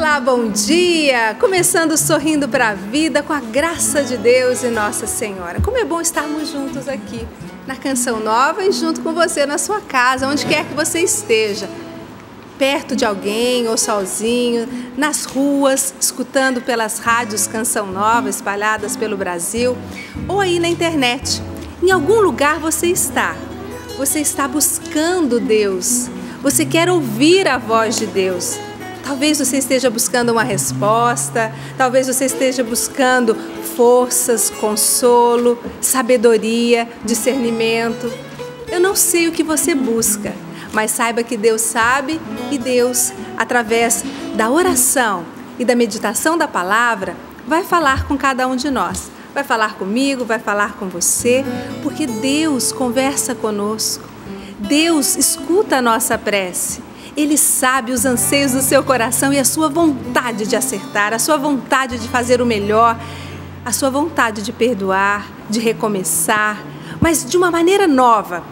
Olá, bom dia! Começando sorrindo para a vida com a graça de Deus e Nossa Senhora. Como é bom estarmos juntos aqui na Canção Nova e junto com você na sua casa, onde quer que você esteja. Perto de alguém ou sozinho, nas ruas, escutando pelas rádios Canção Nova espalhadas pelo Brasil, ou aí na internet. Em algum lugar você está buscando Deus, você quer ouvir a voz de Deus. Talvez você esteja buscando uma resposta, talvez você esteja buscando forças, consolo, sabedoria, discernimento. Eu não sei o que você busca, mas saiba que Deus sabe e Deus, através da oração e da meditação da palavra, vai falar com cada um de nós. Vai falar comigo, vai falar com você, porque Deus conversa conosco. Deus escuta a nossa prece. Ele sabe os anseios do seu coração e a sua vontade de acertar, a sua vontade de fazer o melhor, a sua vontade de perdoar, de recomeçar, mas de uma maneira nova.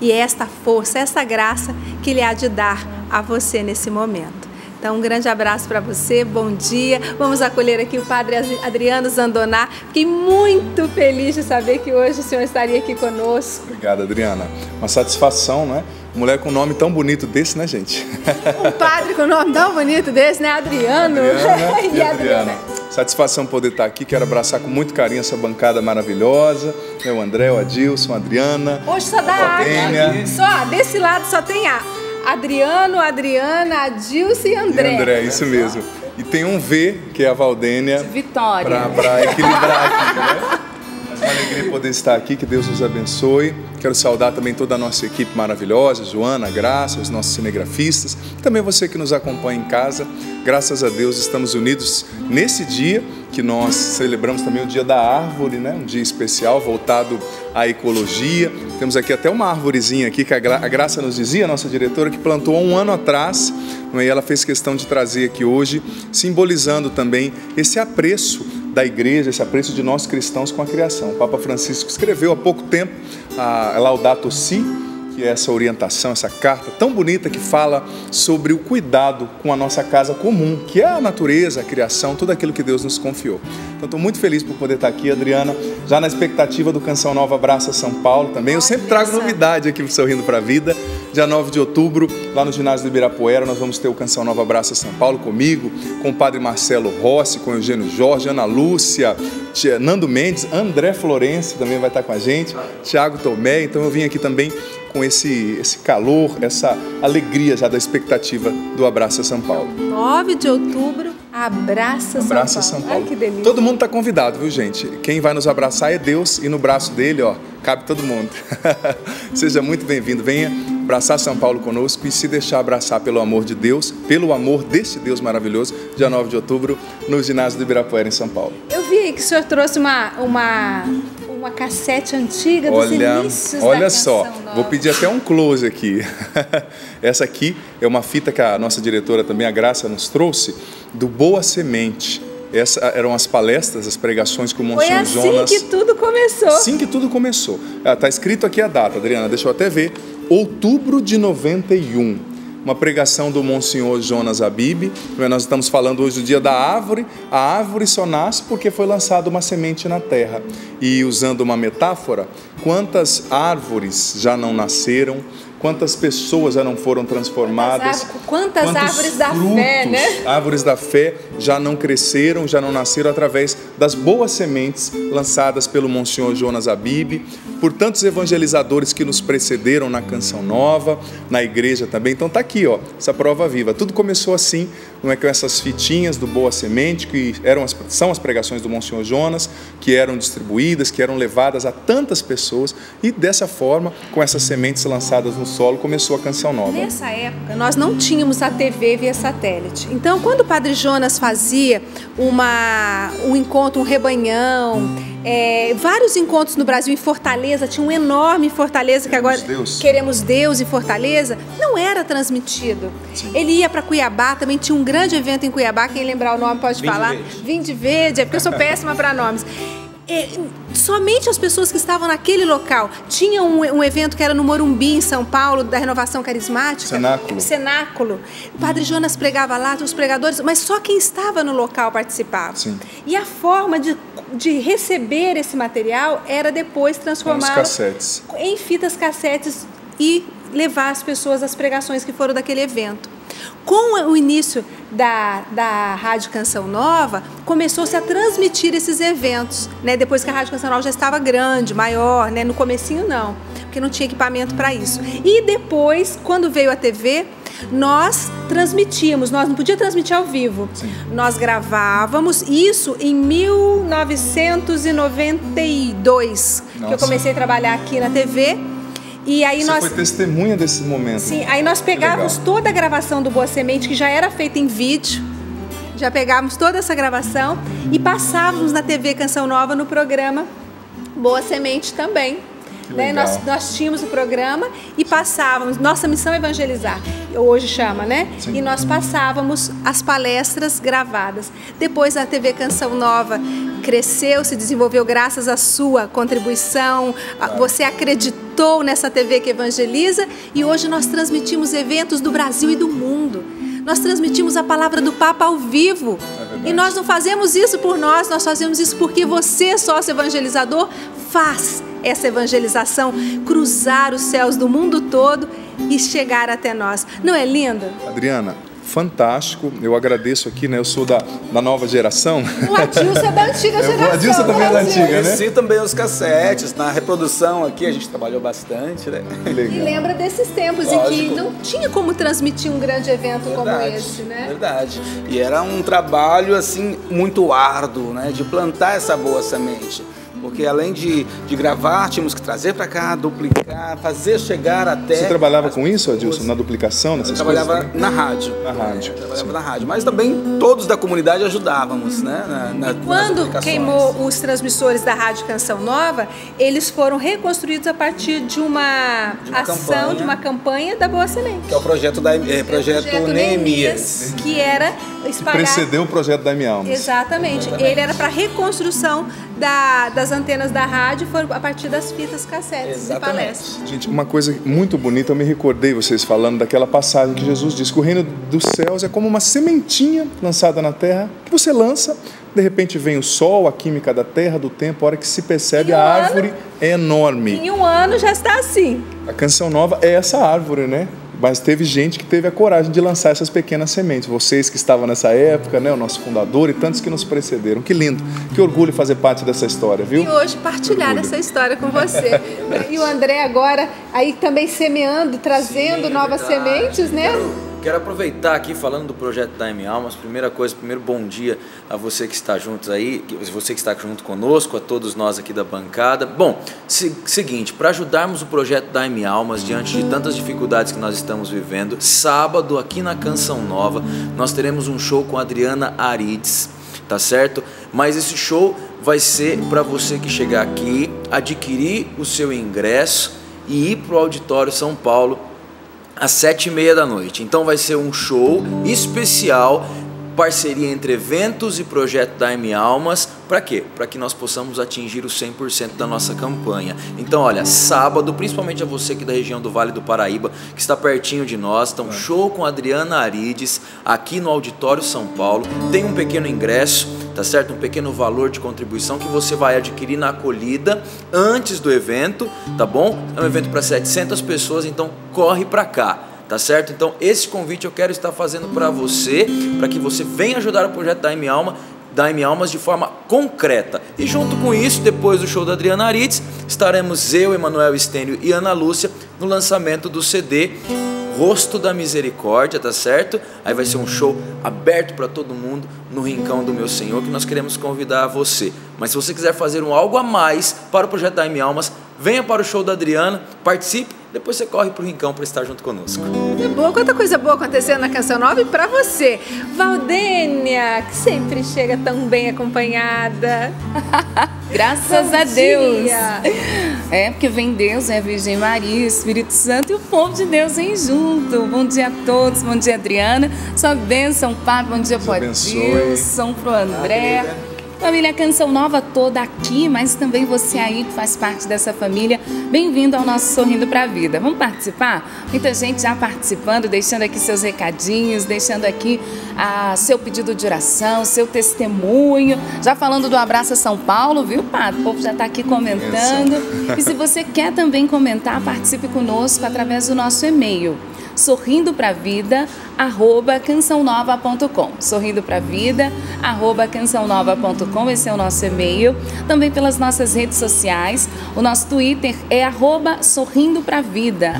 E é esta força, essa graça que Ele há de dar a você nesse momento. Então, um grande abraço para você, bom dia. Vamos acolher aqui o Padre Adriano Zandoná. Fiquei muito feliz de saber que hoje o senhor estaria aqui conosco. Obrigado, Adriana. Uma satisfação, não é? Mulher com um nome tão bonito desse, né, gente? Um padre com um nome tão bonito desse, né? Adriano. E Adriana. Satisfação poder estar aqui. Quero abraçar com muito carinho essa bancada maravilhosa. O André, o Adilson, a Adriana. Hoje só dá água. Só, desse lado só tem Adriano, Adriana, Adilson e André. André, isso mesmo. E tem um V, que é a Valdênia. Vitória. Para equilibrar aqui, né? Mas uma alegria poder estar aqui, que Deus nos abençoe. Quero saudar também toda a nossa equipe maravilhosa, Joana, Graça, os nossos cinegrafistas, e também você que nos acompanha em casa. Graças a Deus estamos unidos nesse dia que nós celebramos também o Dia da Árvore, né? Um dia especial voltado à ecologia. Temos aqui até uma árvorezinha aqui que a Graça nos dizia, a nossa diretora, que plantou há um ano atrás, e ela fez questão de trazer aqui hoje, simbolizando também esse apreço da igreja, esse apreço de nós cristãos com a criação. O Papa Francisco escreveu há pouco tempo a Laudato Si, que é essa orientação, essa carta tão bonita que fala sobre o cuidado com a nossa casa comum, que é a natureza, a criação, tudo aquilo que Deus nos confiou. Então, estou muito feliz por poder estar aqui, Adriana, já na expectativa do Canção Nova Abraça São Paulo também. Eu sempre trago novidade aqui para o Sorrindo para a Vida. Dia 9 de outubro, lá no ginásio do Ibirapuera, nós vamos ter o Canção Nova Abraça São Paulo comigo, com o Padre Marcelo Rossi, com o Eugênio Jorge, Ana Lúcia, Nando Mendes, André Florencio também vai estar com a gente, Tiago Tomé. Então eu vim aqui também com esse calor, essa alegria já da expectativa do Abraça São Paulo. 9 de outubro, Abraça São Paulo. Ai, que delícia. Todo mundo está convidado, viu, gente? Quem vai nos abraçar é Deus e no braço dele, ó, cabe todo mundo. Seja muito bem-vindo. Venha abraçar São Paulo conosco e se deixar abraçar pelo amor de Deus, pelo amor deste Deus maravilhoso, dia 9 de outubro, no ginásio do Ibirapuera, em São Paulo. Eu vi aí que o senhor trouxe uma cassete antiga dos inícios olha da só, Canção Nova. Vou pedir até um close aqui. Essa aqui é uma fita que a nossa diretora também, a Graça, nos trouxe, do Boa Semente. Essas eram as palestras, as pregações que o Monsenhor Jonas... Foi assim que tudo começou. Assim que tudo começou. Está escrito aqui a data, Adriana, deixa eu até ver. Outubro de 91. Uma pregação do Monsenhor Jonas Abib. Nós estamos falando hoje do dia da árvore. A árvore só nasce porque foi lançada uma semente na terra. E usando uma metáfora, quantas árvores já não nasceram? Quantas pessoas já não foram transformadas? Quantas árvores da fé, né? Árvores da fé já não cresceram, já não nasceram através das boas sementes lançadas pelo Monsenhor Jonas Abib, por tantos evangelizadores que nos precederam na Canção Nova, na igreja também. Então tá aqui, ó, essa prova viva. Tudo começou assim, não é, com essas fitinhas do Boa Semente, que são as pregações do Monsenhor Jonas, que eram distribuídas, que eram levadas a tantas pessoas, e dessa forma, com essas sementes lançadas no solo, começou a Canção Nova. Nessa época, nós não tínhamos a TV via satélite. Então, quando o Padre Jonas fazia um encontro, um rebanhão, vários encontros no Brasil, em Fortaleza, tinha um enorme em Fortaleza, que agora Queremos Deus em Fortaleza, não era transmitido. Sim. Ele ia para Cuiabá, também tinha um grande evento em Cuiabá, quem lembrar o nome pode falar. Vinde Verde, é porque eu sou péssima para nomes. somente as pessoas que estavam naquele local. Tinha um evento que era no Morumbi, em São Paulo, da Renovação Carismática. Cenáculo. O Padre Jonas pregava lá, os pregadores, mas só quem estava no local participava. Sim. E a forma de receber esse material era depois transformá-lo em fitas cassetes e levar as pessoas às pregações que foram daquele evento. Com o início da Rádio Canção Nova, começou-se a transmitir esses eventos, né? Depois que a Rádio Canção Nova já estava grande, maior, né? No comecinho não, porque não tinha equipamento para isso. E depois, quando veio a TV, nós transmitíamos, nós não podíamos transmitir ao vivo. Sim. Nós gravávamos isso em 1992, que eu comecei a trabalhar aqui na TV. E aí Você foi testemunha desse momento. Sim, aí nós pegávamos toda a gravação do Boa Semente, que já era feita em vídeo, já pegávamos toda essa gravação e passávamos na TV Canção Nova no programa Boa Semente também. Né? Nós tínhamos o programa e passávamos, nossa missão é evangelizar, hoje chama, né? Sim. E nós passávamos as palestras gravadas. Depois a TV Canção Nova cresceu, se desenvolveu graças à sua contribuição, você acreditou nessa TV que evangeliza e hoje nós transmitimos eventos do Brasil e do mundo. Nós transmitimos a palavra do Papa ao vivo. E nós não fazemos isso por nós fazemos isso porque você, sócio evangelizador, faz essa evangelização cruzar os céus do mundo todo e chegar até nós. Não é lindo? Adriana, fantástico. Eu agradeço aqui, né? Eu sou da nova geração. O Adilson é da antiga geração. O Adilson também é da antiga, né? Sim, também os cassetes. Na reprodução aqui a gente trabalhou bastante, né? Legal. E lembra desses tempos em que não tinha como transmitir um grande evento como esse, né? Verdade. E era um trabalho, assim, muito árduo, né? De plantar essa boa semente. Porque além de gravar, tínhamos que trazer para cá, duplicar, fazer chegar até... Você trabalhava com isso, Adilson, na duplicação, nessas coisas? Eu trabalhava na rádio. Na rádio. Trabalhava na rádio. Mas também todos da comunidade ajudávamos, né? Quando queimou os transmissores da Rádio Canção Nova, eles foram reconstruídos a partir de uma ação, de uma campanha da Boa Semente. Que é o projeto Neemias. Que era espalhar... Precedeu o projeto da M-Almas. Exatamente. Ele era para reconstrução das antenas da rádio, foram a partir das fitas cassetes de palestras. Gente, uma coisa muito bonita, eu me recordei vocês falando daquela passagem que Jesus disse que o reino dos céus é como uma sementinha lançada na terra, que você lança, de repente vem o sol, a química da terra, do tempo, a hora que se percebe a árvore é enorme. Em um ano já está assim. A Canção Nova é essa árvore, né? Mas teve gente que teve a coragem de lançar essas pequenas sementes. Vocês que estavam nessa época, né? O nosso fundador e tantos que nos precederam. Que lindo, que orgulho fazer parte dessa história, viu? E hoje partilhar essa história com você. E o André agora aí também semeando, trazendo novas sementes, né? Quero aproveitar aqui falando do projeto da M-Almas. Primeira coisa, primeiro bom dia a você que está junto aí, você que está junto conosco, a todos nós aqui da bancada. Bom, seguinte, para ajudarmos o projeto da M-Almas diante de tantas dificuldades que nós estamos vivendo, sábado aqui na Canção Nova nós teremos um show com a Adriana Arides, tá certo? Mas esse show vai ser para você que chegar aqui, adquirir o seu ingresso e ir para o Auditório São Paulo às 7h30 da noite. Então vai ser um show especial, parceria entre eventos e projeto da M-Almas. Para quê? Para que nós possamos atingir os 100% da nossa campanha. Então, olha, sábado, principalmente a você aqui da região do Vale do Paraíba, que está pertinho de nós, então show com a Adriana Arides, aqui no Auditório São Paulo. Tem um pequeno ingresso, tá certo? Um pequeno valor de contribuição que você vai adquirir na acolhida antes do evento, tá bom? É um evento para 700 pessoas, então corre para cá. Tá certo? Então esse convite eu quero estar fazendo para você, para que você venha ajudar o projeto da M-Almas de forma concreta. E junto com isso, depois do show da Adriana Arides, estaremos eu, Emanuel Estênio e Ana Lúcia no lançamento do CD Rosto da Misericórdia, tá certo? Aí vai ser um show aberto para todo mundo no Rincão do Meu Senhor, que nós queremos convidar você. Mas se você quiser fazer algo a mais para o projeto da M-Almas, venha para o show da Adriana, participe, depois você corre para o Rincão para estar junto conosco. É boa, quanta coisa boa acontecendo na Canção Nova e para você. Valdênia, que sempre chega tão bem acompanhada. Graças a Deus. É, porque vem Deus, é a Virgem Maria, o Espírito Santo e o povo de Deus vem junto. Bom dia a todos, bom dia Adriana, sua bênção, Papa, bom dia pro Adilson, pro André. Família Canção Nova toda aqui, mas também você aí que faz parte dessa família, bem-vindo ao nosso Sorrindo pra Vida. Vamos participar? Muita gente já participando, deixando aqui seus recadinhos, deixando aqui seu pedido de oração, seu testemunho, já falando do Abraça São Paulo, viu, Padre? O povo já está aqui comentando. E se você quer também comentar, participe conosco através do nosso e-mail, sorrindopravida@cançãonova.com. sorrindopravida@cançãonova.com, esse é o nosso e-mail. Também pelas nossas redes sociais, o nosso Twitter é @sorrindopravida,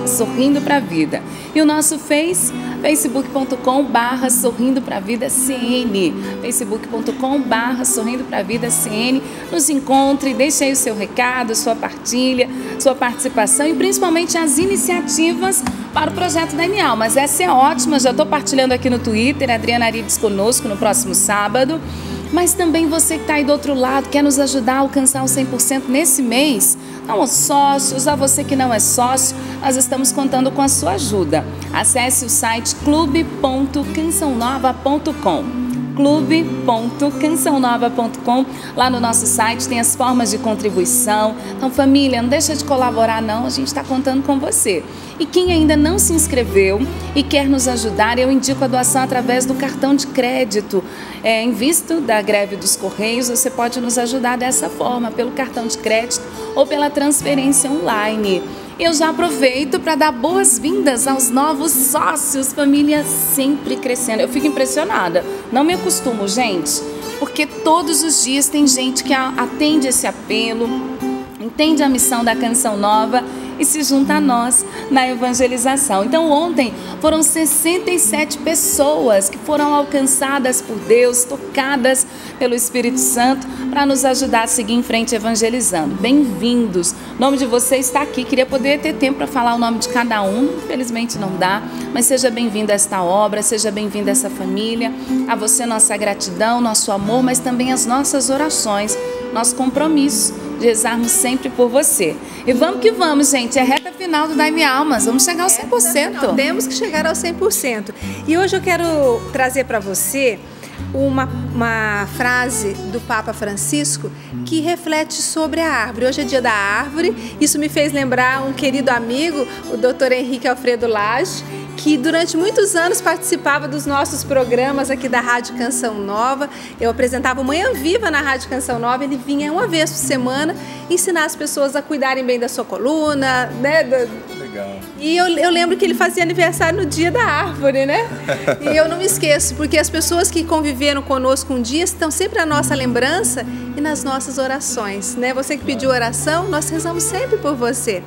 @sorrindopravida. E o nosso facebook.com/sorrindopravidacn, facebook.com/sorrindopravidacn. Nos encontre, deixe aí o seu recado, sua partilha, sua participação e principalmente as iniciativas para o projeto da M-Almas. Essa é ótima, já estou partilhando aqui no Twitter, Adriana Arides conosco no próximo sábado. Mas também você que está aí do outro lado, quer nos ajudar a alcançar o 100% nesse mês? Então, os sócios, a você que não é sócio, nós estamos contando com a sua ajuda. Acesse o site clube.cançãonova.com. clube.cançãonova.com. Lá no nosso site tem as formas de contribuição. Então, família, não deixa de colaborar não, a gente está contando com você. E quem ainda não se inscreveu e quer nos ajudar, eu indico a doação através do cartão de crédito. Em vista da greve dos Correios, você pode nos ajudar dessa forma, pelo cartão de crédito ou pela transferência online. Eu já aproveito para dar boas-vindas aos novos sócios, família sempre crescendo. Eu fico impressionada, não me acostumo, gente, porque todos os dias tem gente que atende esse apelo, entende a missão da Canção Nova e se junta a nós na evangelização. Então ontem foram 67 pessoas que foram alcançadas por Deus, tocadas pelo Espírito Santo para nos ajudar a seguir em frente evangelizando. Bem-vindos! O nome de vocês está aqui, queria poder ter tempo para falar o nome de cada um, infelizmente não dá, mas seja bem-vindo a esta obra, seja bem-vindo a essa família, a você nossa gratidão, nosso amor, mas também as nossas orações, nosso compromisso de rezarmos sempre por você. E vamos que vamos, gente. É reta final do Dai-me Almas. Vamos chegar ao 100%. Temos que chegar ao 100%. E hoje eu quero trazer para você uma frase do Papa Francisco que reflete sobre a árvore. Hoje é dia da árvore. Isso me fez lembrar um querido amigo, o Dr. Henrique Alfredo Lage, que durante muitos anos participava dos nossos programas aqui da Rádio Canção Nova. Eu apresentava o Manhã Viva na Rádio Canção Nova. Ele vinha uma vez por semana ensinar as pessoas a cuidarem bem da sua coluna, né? Legal. E eu lembro que ele fazia aniversário no dia da árvore, né? E eu não me esqueço, porque as pessoas que conviveram conosco um dia estão sempre à nossa lembrança e nas nossas orações, né? Você que pediu oração, nós rezamos sempre por você.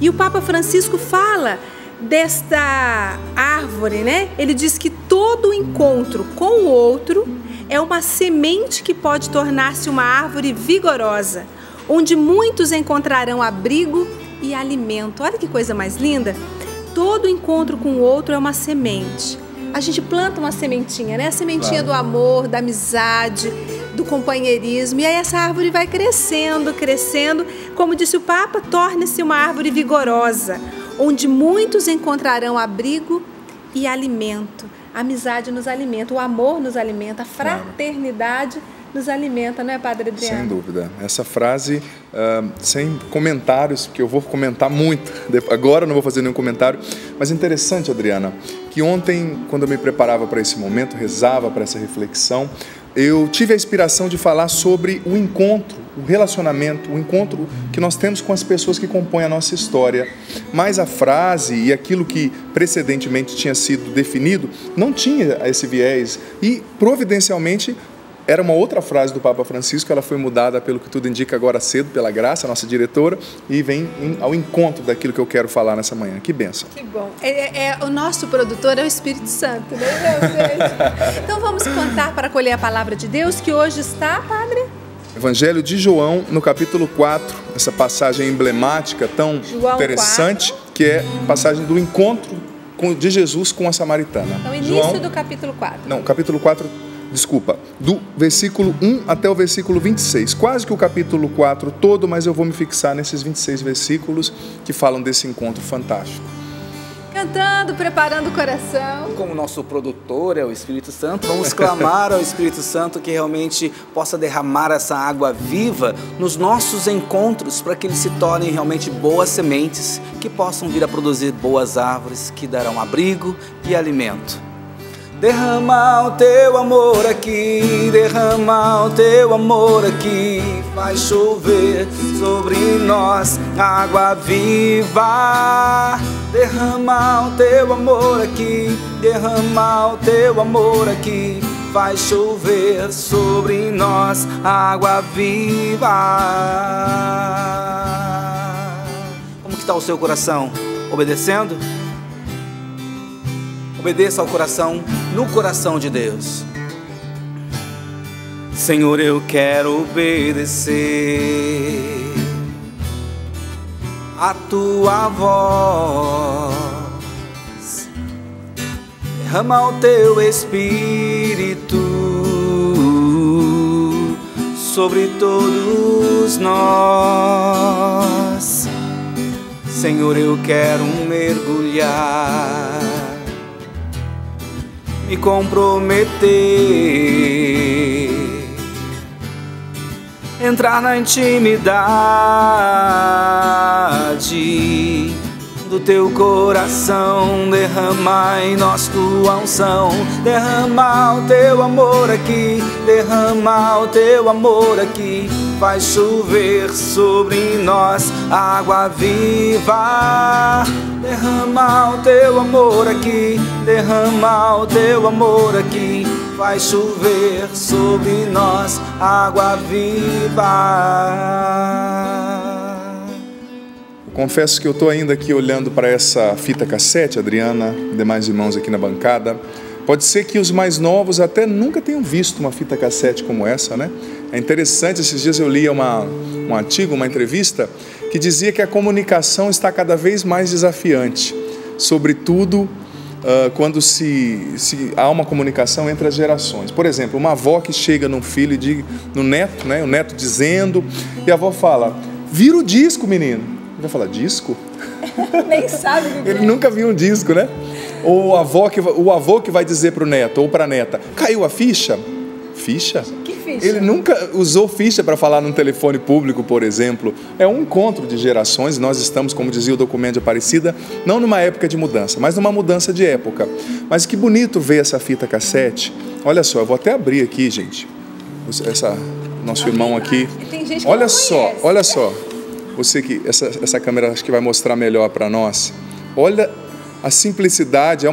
E o Papa Francisco fala desta árvore, né? Ele diz que todo encontro com o outro é uma semente que pode tornar-se uma árvore vigorosa, onde muitos encontrarão abrigo e alimento. Olha que coisa mais linda! Todo encontro com o outro é uma semente. A gente planta uma sementinha, né? A sementinha do amor, da amizade, do companheirismo. E aí essa árvore vai crescendo, crescendo. Como disse o Papa, torne-se uma árvore vigorosa, onde muitos encontrarão abrigo e alimento. A amizade nos alimenta, o amor nos alimenta, a fraternidade nos alimenta, não é, Padre Adriano? Sem dúvida. Essa frase, sem comentários, porque eu vou comentar muito. Agora eu não vou fazer nenhum comentário. Mas interessante, Adriana, que ontem, quando eu me preparava para esse momento, rezava para essa reflexão, eu tive a inspiração de falar sobre o encontro, o relacionamento, o encontro que nós temos com as pessoas que compõem a nossa história. Mas a frase e aquilo que precedentemente tinha sido definido não tinha esse viés e, providencialmente, era uma outra frase do Papa Francisco, ela foi mudada pelo que tudo indica agora cedo, pela Graça, a nossa diretora, e vem ao encontro daquilo que eu quero falar nessa manhã. Que bênção. Que bom. O nosso produtor é o Espírito Santo, né, gente? Então vamos cantar para acolher a palavra de Deus, que hoje está, Padre? Evangelho de João, no capítulo 4, essa passagem emblemática, tão João interessante, 4. Que é a passagem do encontro de Jesus com a samaritana. Então, início do capítulo 4. Não, capítulo 4... Desculpa, do versículo 1 até o versículo 26, quase que o capítulo 4 todo, mas eu vou me fixar nesses 26 versículos que falam desse encontro fantástico. Cantando, preparando o coração. Como nosso produtor é o Espírito Santo, vamos clamar ao Espírito Santo que realmente possa derramar essa água viva nos nossos encontros, para que eles se tornem realmente boas sementes, que possam vir a produzir boas árvores, que darão abrigo e alimento. Derrama o teu amor aqui, derrama o teu amor aqui, faz chover sobre nós água viva. Derrama o teu amor aqui, derrama o teu amor aqui, faz chover sobre nós água viva. Como que está o seu coração? Obedecendo? Obedeça ao coração, no coração de Deus. Senhor, eu quero obedecer a tua voz. Derrama o teu Espírito sobre todos nós. Senhor, eu quero mergulhar, me comprometer, entrar na intimidade do teu coração. Derrama em nós tua unção, derrama o teu amor aqui, derrama o teu amor aqui, faz chover sobre nós água viva. Derrama o teu amor aqui, derrama o teu amor aqui, faz chover sobre nós água viva. Confesso que eu estou ainda aqui olhando para essa fita cassete, Adriana, demais irmãos aqui na bancada. Pode ser que os mais novos até nunca tenham visto uma fita cassete como essa, né? É interessante, esses dias eu li um artigo, uma entrevista, que dizia que a comunicação está cada vez mais desafiante, sobretudo quando há uma comunicação entre as gerações. Por exemplo, uma avó que chega num filho e no neto, né? O neto dizendo, e a avó fala, vira o disco, menino. Ele vai falar, disco? Nem sabe o que Ele nunca viu um disco, né? Ou o avô que vai dizer para o neto ou para a neta, caiu a ficha? Ficha? Que ficha? Ele nunca usou ficha para falar num telefone público, por exemplo. É um encontro de gerações. Nós estamos, como dizia o documento de Aparecida, não numa época de mudança, mas numa mudança de época. Mas que bonito ver essa fita cassete. Olha só, eu vou até abrir aqui, gente. Nosso irmão aqui. Tem gente que olha não só, conhece. olha só. Você que essa câmera acho que vai mostrar melhor para nós. Olha a simplicidade,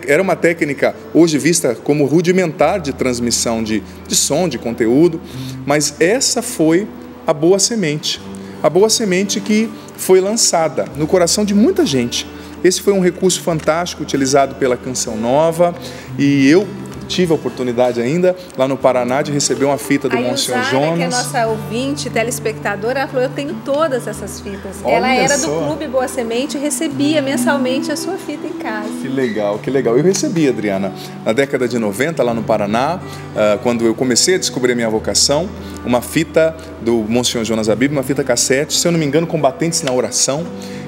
era uma técnica hoje vista como rudimentar de transmissão de som, de conteúdo, mas essa foi a boa semente que foi lançada no coração de muita gente. Esse foi um recurso fantástico utilizado pela Canção Nova, e eu tive a oportunidade ainda, lá no Paraná, de receber uma fita do Monsenhor Jonas. Que é nossa ouvinte, telespectadora, ela falou, eu tenho todas essas fitas. Olha ela era só. do Clube Boa Semente e recebia mensalmente a sua fita em casa. Que legal, que legal. Eu recebi, Adriana, na década de 90, lá no Paraná, quando eu comecei a descobrir a minha vocação, uma fita do Monsenhor Jonas Abib, uma fita cassete, se eu não me engano, Combatentes na Oração,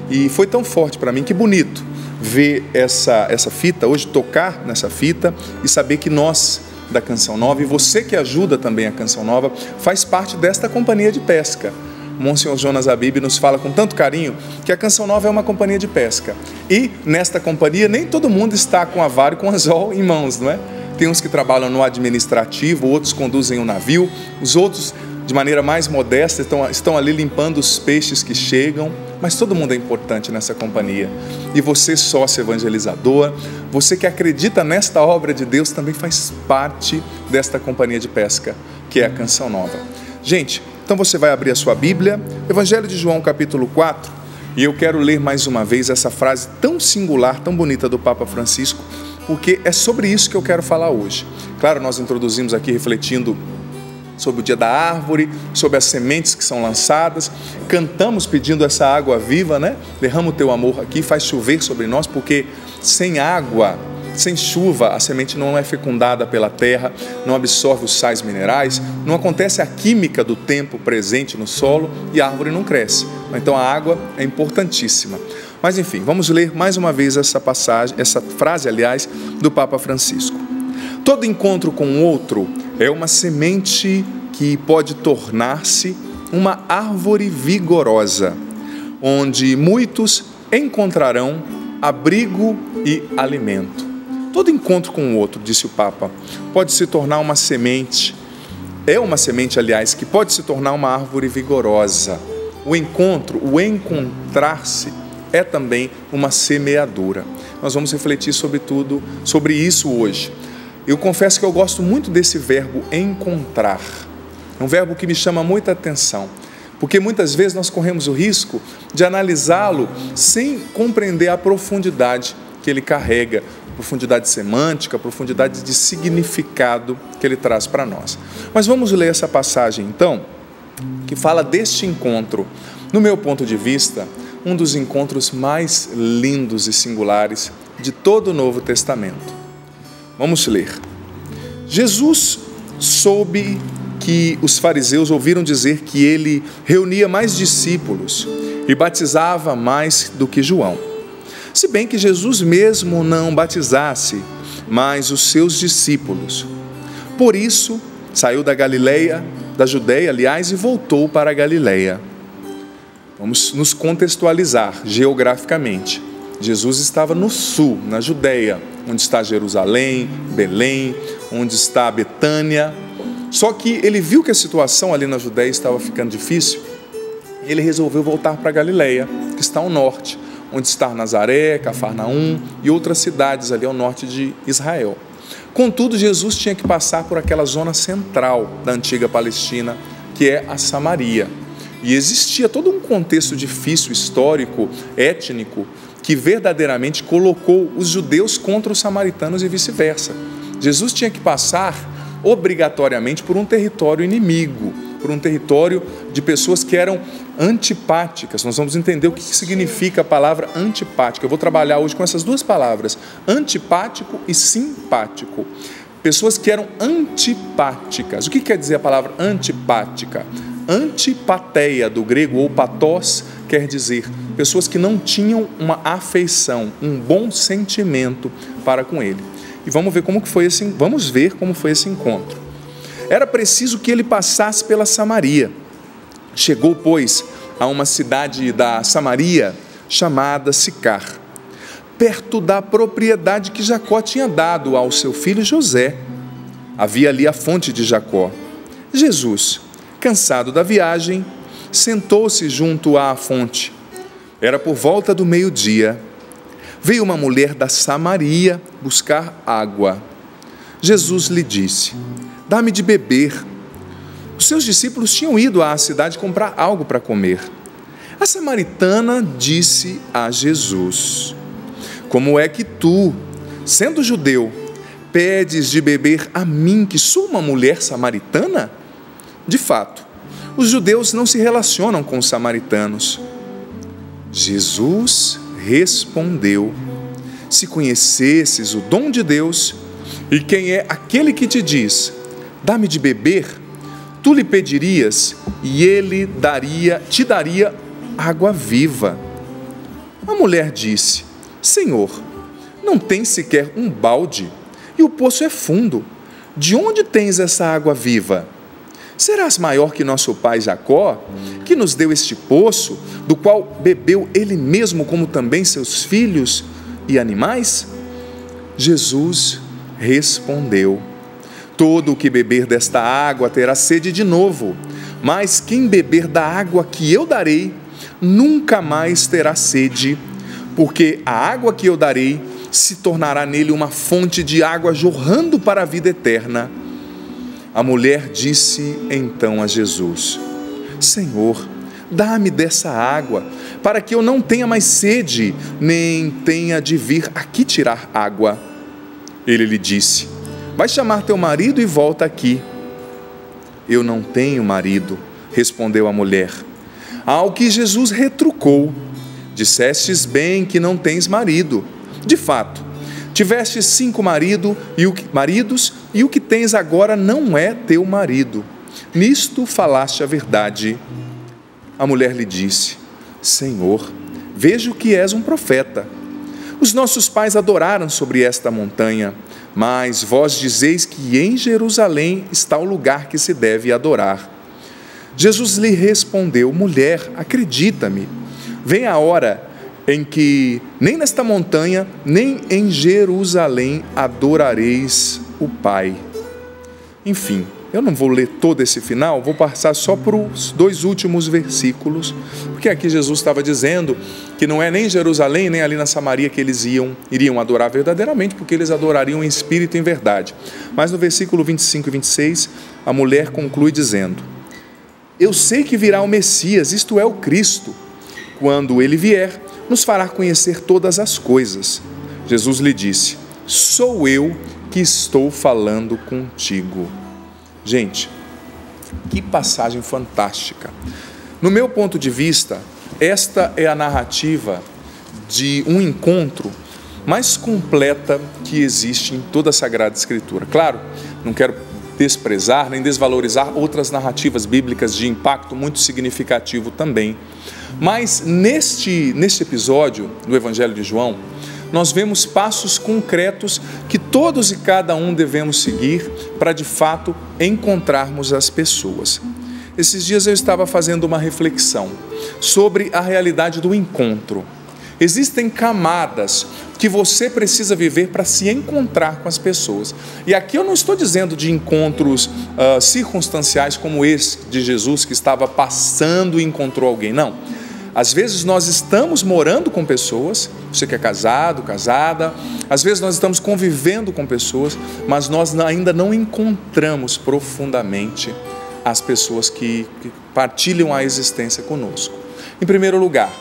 e foi tão forte para mim, que bonito ver essa fita, hoje tocar nessa fita e saber que nós da Canção Nova, e você que ajuda também a Canção Nova, faz parte desta companhia de pesca. O Monsenhor Jonas Abib nos fala com tanto carinho que a Canção Nova é uma companhia de pesca, e nesta companhia nem todo mundo está com a vara e com o anzol em mãos, não é? Tem uns que trabalham no administrativo, outros conduzem o navio, os outros de maneira mais modesta estão ali limpando os peixes que chegam, mas todo mundo é importante nessa companhia. E você, sócio evangelizador, você que acredita nesta obra de Deus, também faz parte desta companhia de pesca, que é a Canção Nova. Gente, então você vai abrir a sua Bíblia, Evangelho de João, capítulo 4, e eu quero ler mais uma vez essa frase tão singular, tão bonita do Papa Francisco, porque é sobre isso que eu quero falar hoje. Claro, nós introduzimos aqui refletindo sobre o dia da árvore, sobre as sementes que são lançadas, cantamos pedindo essa água viva, né? Derrama o teu amor aqui, faz chover sobre nós, porque sem água, sem chuva, a semente não é fecundada pela terra, não absorve os sais minerais, não acontece a química do tempo presente no solo e a árvore não cresce. Então a água é importantíssima. Mas enfim, vamos ler mais uma vez essa passagem, essa frase, aliás, do Papa Francisco. Todo encontro com o outro é uma semente que pode tornar-se uma árvore vigorosa, onde muitos encontrarão abrigo e alimento. Todo encontro com o outro, disse o Papa, pode se tornar uma semente, é uma semente, aliás, que pode se tornar uma árvore vigorosa. O encontro, o encontrar-se, é também uma semeadura. Nós vamos refletir sobre isso hoje. Eu confesso que eu gosto muito desse verbo encontrar. É um verbo que me chama muita atenção, porque muitas vezes nós corremos o risco de analisá-lo sem compreender a profundidade que ele carrega, profundidade semântica, profundidade de significado que ele traz para nós. Mas vamos ler essa passagem então, que fala deste encontro. No meu ponto de vista, um dos encontros mais lindos e singulares de todo o Novo Testamento. Vamos ler. Jesus soube que os fariseus ouviram dizer que ele reunia mais discípulos e batizava mais do que João. Se bem que Jesus mesmo não batizasse, mas os seus discípulos. Por isso, saiu da Judeia, aliás, e voltou para a Galileia. Vamos nos contextualizar geograficamente. Jesus estava no sul, na Judeia, onde está Jerusalém, Belém, onde está Betânia. Só que ele viu que a situação ali na Judeia estava ficando difícil e ele resolveu voltar para a Galileia, que está ao norte, onde está Nazaré, Cafarnaum e outras cidades ali ao norte de Israel. Contudo, Jesus tinha que passar por aquela zona central da antiga Palestina, que é a Samaria. E existia todo um contexto difícil, histórico, étnico, que verdadeiramente colocou os judeus contra os samaritanos e vice-versa. Jesus tinha que passar obrigatoriamente por um território inimigo, por um território de pessoas que eram antipáticas. Nós vamos entender o que significa a palavra antipática. Eu vou trabalhar hoje com essas duas palavras, antipático e simpático. Pessoas que eram antipáticas. O que quer dizer a palavra antipática? Antipateia, do grego, ou patós, quer dizer pessoas que não tinham uma afeição, um bom sentimento para com ele. E vamos ver como foi esse encontro. Era preciso que ele passasse pela Samaria. Chegou, pois, a uma cidade da Samaria chamada Sicar, perto da propriedade que Jacó tinha dado ao seu filho José. Havia ali a fonte de Jacó. Jesus, cansado da viagem, sentou-se junto à fonte. Era por volta do meio-dia. Veio uma mulher da Samaria buscar água. Jesus lhe disse: dá-me de beber. Os seus discípulos tinham ido à cidade comprar algo para comer. A samaritana disse a Jesus: como é que tu, sendo judeu, pedes de beber a mim, que sou uma mulher samaritana? De fato, os judeus não se relacionam com os samaritanos. Jesus respondeu: se conhecesses o dom de Deus e quem é aquele que te diz, dá-me de beber, tu lhe pedirias e ele te daria água viva. A mulher disse: Senhor, não tens sequer um balde e o poço é fundo. De onde tens essa água viva? Serás maior que nosso pai Jacó, que nos deu este poço, do qual bebeu ele mesmo, como também seus filhos e animais? Jesus respondeu: todo o que beber desta água terá sede de novo, mas quem beber da água que eu darei, nunca mais terá sede, porque a água que eu darei se tornará nele uma fonte de água jorrando para a vida eterna. A mulher disse então a Jesus: Senhor, dá-me dessa água, para que eu não tenha mais sede, nem tenha de vir aqui tirar água. Ele lhe disse: vai chamar teu marido e volta aqui. Eu não tenho marido, respondeu a mulher. Ao que Jesus retrucou: dissestes bem que não tens marido. De fato, tiveste 5 maridos e o que tens agora não é teu marido. Nisto falaste a verdade. A mulher lhe disse: Senhor, vejo que és um profeta. Os nossos pais adoraram sobre esta montanha, mas vós dizeis que em Jerusalém está o lugar que se deve adorar. Jesus lhe respondeu: mulher, acredita-me, vem a hora em que nem nesta montanha, nem em Jerusalém adorareis o Pai. Enfim, eu não vou ler todo esse final, vou passar só para os 2 últimos versículos, porque aqui Jesus estava dizendo que não é nem em Jerusalém, nem ali na Samaria que eles iriam adorar verdadeiramente, porque eles adorariam em espírito e em verdade. Mas no versículo 25 e 26, a mulher conclui dizendo: eu sei que virá o Messias, isto é, o Cristo. Quando ele vier, nos fará conhecer todas as coisas. Jesus lhe disse: sou eu que estou falando contigo. Gente, que passagem fantástica. No meu ponto de vista, esta é a narrativa de um encontro mais completa que existe em toda a Sagrada Escritura. Claro, não quero desprezar nem desvalorizar outras narrativas bíblicas de impacto muito significativo também. Mas neste episódio do Evangelho de João, nós vemos passos concretos que todos e cada um devemos seguir para de fato encontrarmos as pessoas. Esses dias eu estava fazendo uma reflexão sobre a realidade do encontro. Existem camadas que você precisa viver para se encontrar com as pessoas. E aqui eu não estou dizendo de encontros circunstanciais como esse de Jesus, que estava passando e encontrou alguém. Não. Às vezes nós estamos morando com pessoas, você que é casado, casada, às vezes nós estamos convivendo com pessoas, mas nós ainda não encontramos profundamente as pessoas que partilham a existência conosco. Em primeiro lugar,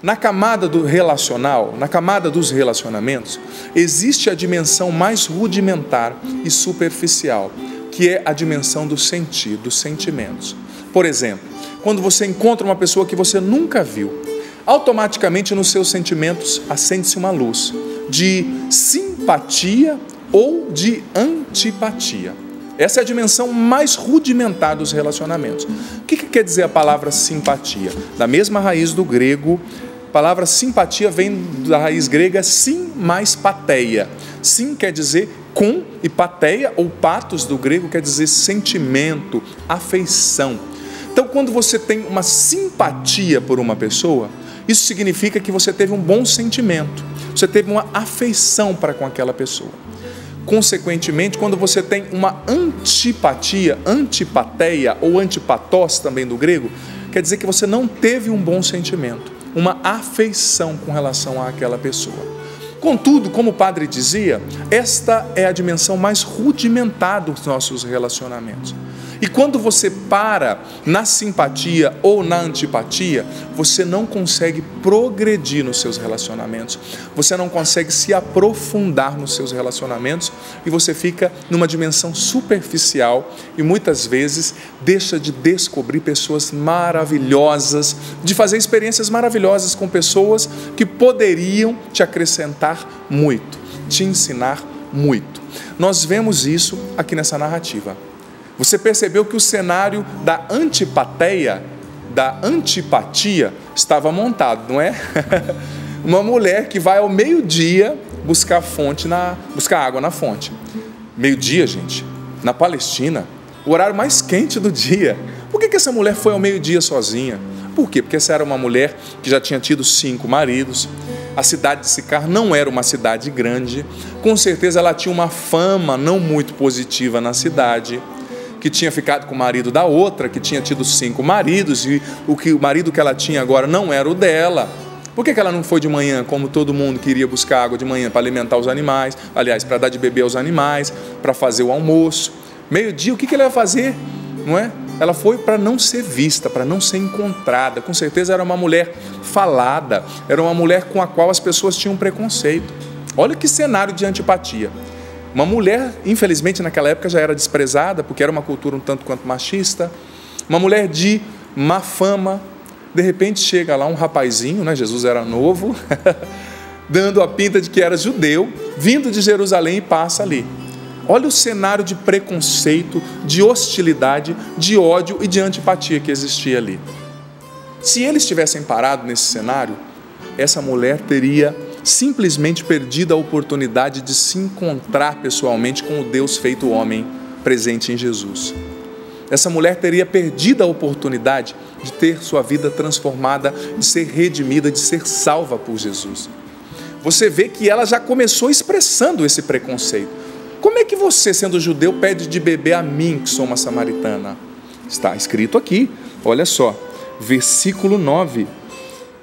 na camada do relacional, na camada dos relacionamentos, existe a dimensão mais rudimentar e superficial, que é a dimensão do sentir, dos sentimentos. Por exemplo, quando você encontra uma pessoa que você nunca viu, automaticamente nos seus sentimentos acende-se uma luz de simpatia ou de antipatia. Essa é a dimensão mais rudimentar dos relacionamentos. O que quer dizer a palavra simpatia? Da mesma raiz do grego, a palavra simpatia vem da raiz grega sim mais pateia. Sim quer dizer com, e pateia ou patos do grego quer dizer sentimento, afeição. Então, quando você tem uma simpatia por uma pessoa, isso significa que você teve um bom sentimento, você teve uma afeição para com aquela pessoa. Consequentemente, quando você tem uma antipatia, antipateia ou antipatós também do grego, quer dizer que você não teve um bom sentimento, uma afeição com relação àquela pessoa. Contudo, como o padre dizia, esta é a dimensão mais rudimentar dos nossos relacionamentos. E quando você para na simpatia ou na antipatia, você não consegue progredir nos seus relacionamentos, você não consegue se aprofundar nos seus relacionamentos e você fica numa dimensão superficial e muitas vezes deixa de descobrir pessoas maravilhosas, de fazer experiências maravilhosas com pessoas que poderiam te acrescentar muito, te ensinar muito. Nós vemos isso aqui nessa narrativa. Você percebeu que o cenário da antipatia estava montado, não é? Uma mulher que vai ao meio-dia buscar água na fonte. Meio-dia, gente, na Palestina, o horário mais quente do dia. Por que essa mulher foi ao meio-dia sozinha? Por quê? Porque essa era uma mulher que já tinha tido 5 maridos. A cidade de Sicar não era uma cidade grande. Com certeza ela tinha uma fama não muito positiva na cidade, que tinha ficado com o marido da outra, que tinha tido 5 maridos, e o marido que ela tinha agora não era o dela. Por que ela não foi de manhã, como todo mundo queria buscar água de manhã para alimentar os animais, aliás, para dar de beber aos animais, para fazer o almoço? Meio-dia, o que ela ia fazer? Não é? Ela foi para não ser vista, para não ser encontrada. Com certeza era uma mulher falada, era uma mulher com a qual as pessoas tinham preconceito. Olha que cenário de antipatia. Uma mulher, infelizmente, naquela época já era desprezada, porque era uma cultura um tanto quanto machista. Uma mulher de má fama. De repente chega lá um rapazinho, né? Jesus era novo, dando a pinta de que era judeu, vindo de Jerusalém e passa ali. Olha o cenário de preconceito, de hostilidade, de ódio e de antipatia que existia ali. Se eles tivessem parado nesse cenário, essa mulher teria simplesmente perdido a oportunidade de se encontrar pessoalmente com o Deus feito homem presente em Jesus. Essa mulher teria perdido a oportunidade de ter sua vida transformada, de ser redimida, de ser salva por Jesus. Você vê que ela já começou expressando esse preconceito. Como é que você, sendo judeu, pede de beber a mim, que sou uma samaritana? Está escrito aqui, olha só, versículo 9.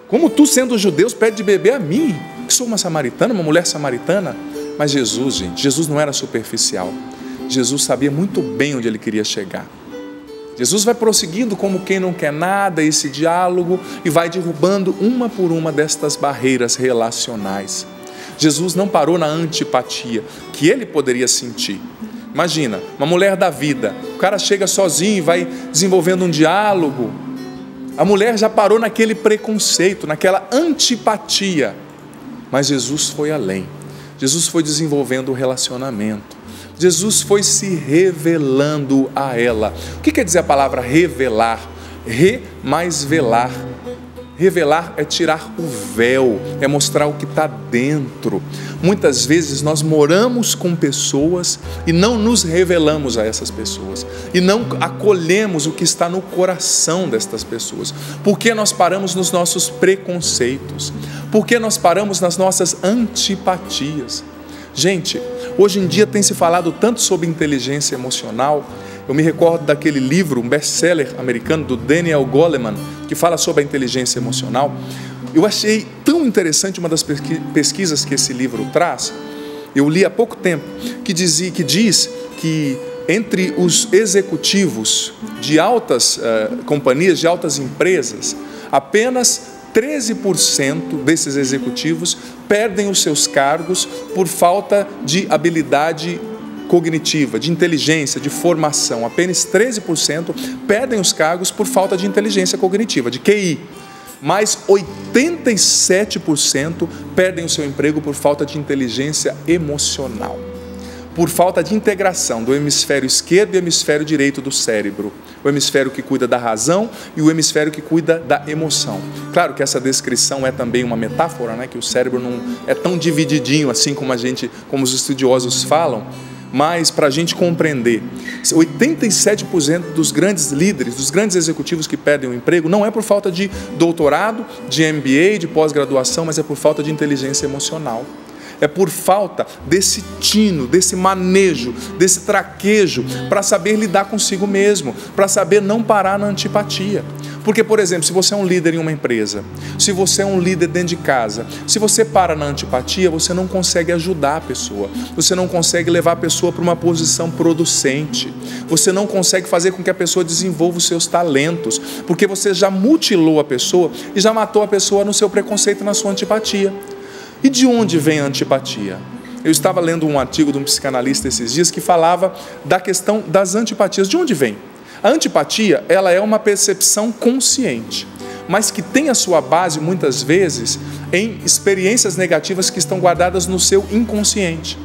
Como tu, sendo judeu, pede de beber a mim, que sou uma samaritana, uma mulher samaritana? Mas Jesus, gente, Jesus não era superficial. Jesus sabia muito bem onde ele queria chegar. Jesus vai prosseguindo como quem não quer nada esse diálogo e vai derrubando uma por uma destas barreiras relacionais. Jesus não parou na antipatia que ele poderia sentir. Imagina, uma mulher da vida, o cara chega sozinho e vai desenvolvendo um diálogo. A mulher já parou naquele preconceito, naquela antipatia. Mas Jesus foi além. Jesus foi desenvolvendo o relacionamento. Jesus foi se revelando a ela. O que quer dizer a palavra revelar? Re mais velar. Revelar é tirar o véu, é mostrar o que está dentro. Muitas vezes nós moramos com pessoas e não nos revelamos a essas pessoas. E não acolhemos o que está no coração destas pessoas. Porque nós paramos nos nossos preconceitos. Porque nós paramos nas nossas antipatias. Gente, hoje em dia tem se falado tanto sobre inteligência emocional. Eu me recordo daquele livro, um best-seller americano do Daniel Goleman, que fala sobre a inteligência emocional. Eu achei tão interessante uma das pesquisas que esse livro traz. Eu li há pouco tempo, que diz que entre os executivos de altas companhias, de altas empresas, apenas 13% desses executivos perdem os seus cargos por falta de habilidade cognitiva, de inteligência, de formação. Apenas 13% perdem os cargos por falta de inteligência cognitiva, de QI. Mas 87% perdem o seu emprego por falta de inteligência emocional. Por falta de integração do hemisfério esquerdo e hemisfério direito do cérebro. O hemisfério que cuida da razão e o hemisfério que cuida da emoção. Claro que essa descrição é também uma metáfora, né? Que o cérebro não é tão divididinho assim como os estudiosos falam. Mas para a gente compreender, 87% dos grandes líderes, dos grandes executivos que perdem o emprego, não é por falta de doutorado, de MBA, de pós-graduação, mas é por falta de inteligência emocional. É por falta desse tino, desse manejo, desse traquejo para saber lidar consigo mesmo, para saber não parar na antipatia. Porque, por exemplo, se você é um líder em uma empresa, se você é um líder dentro de casa, se você para na antipatia, você não consegue ajudar a pessoa, você não consegue levar a pessoa para uma posição producente, você não consegue fazer com que a pessoa desenvolva os seus talentos, porque você já mutilou a pessoa e já matou a pessoa no seu preconceito e na sua antipatia. E de onde vem a antipatia? Eu estava lendo um artigo de um psicanalista esses dias que falava da questão das antipatias. De onde vem? A antipatia, ela é uma percepção consciente, mas que tem a sua base, muitas vezes, em experiências negativas que estão guardadas no seu inconsciente.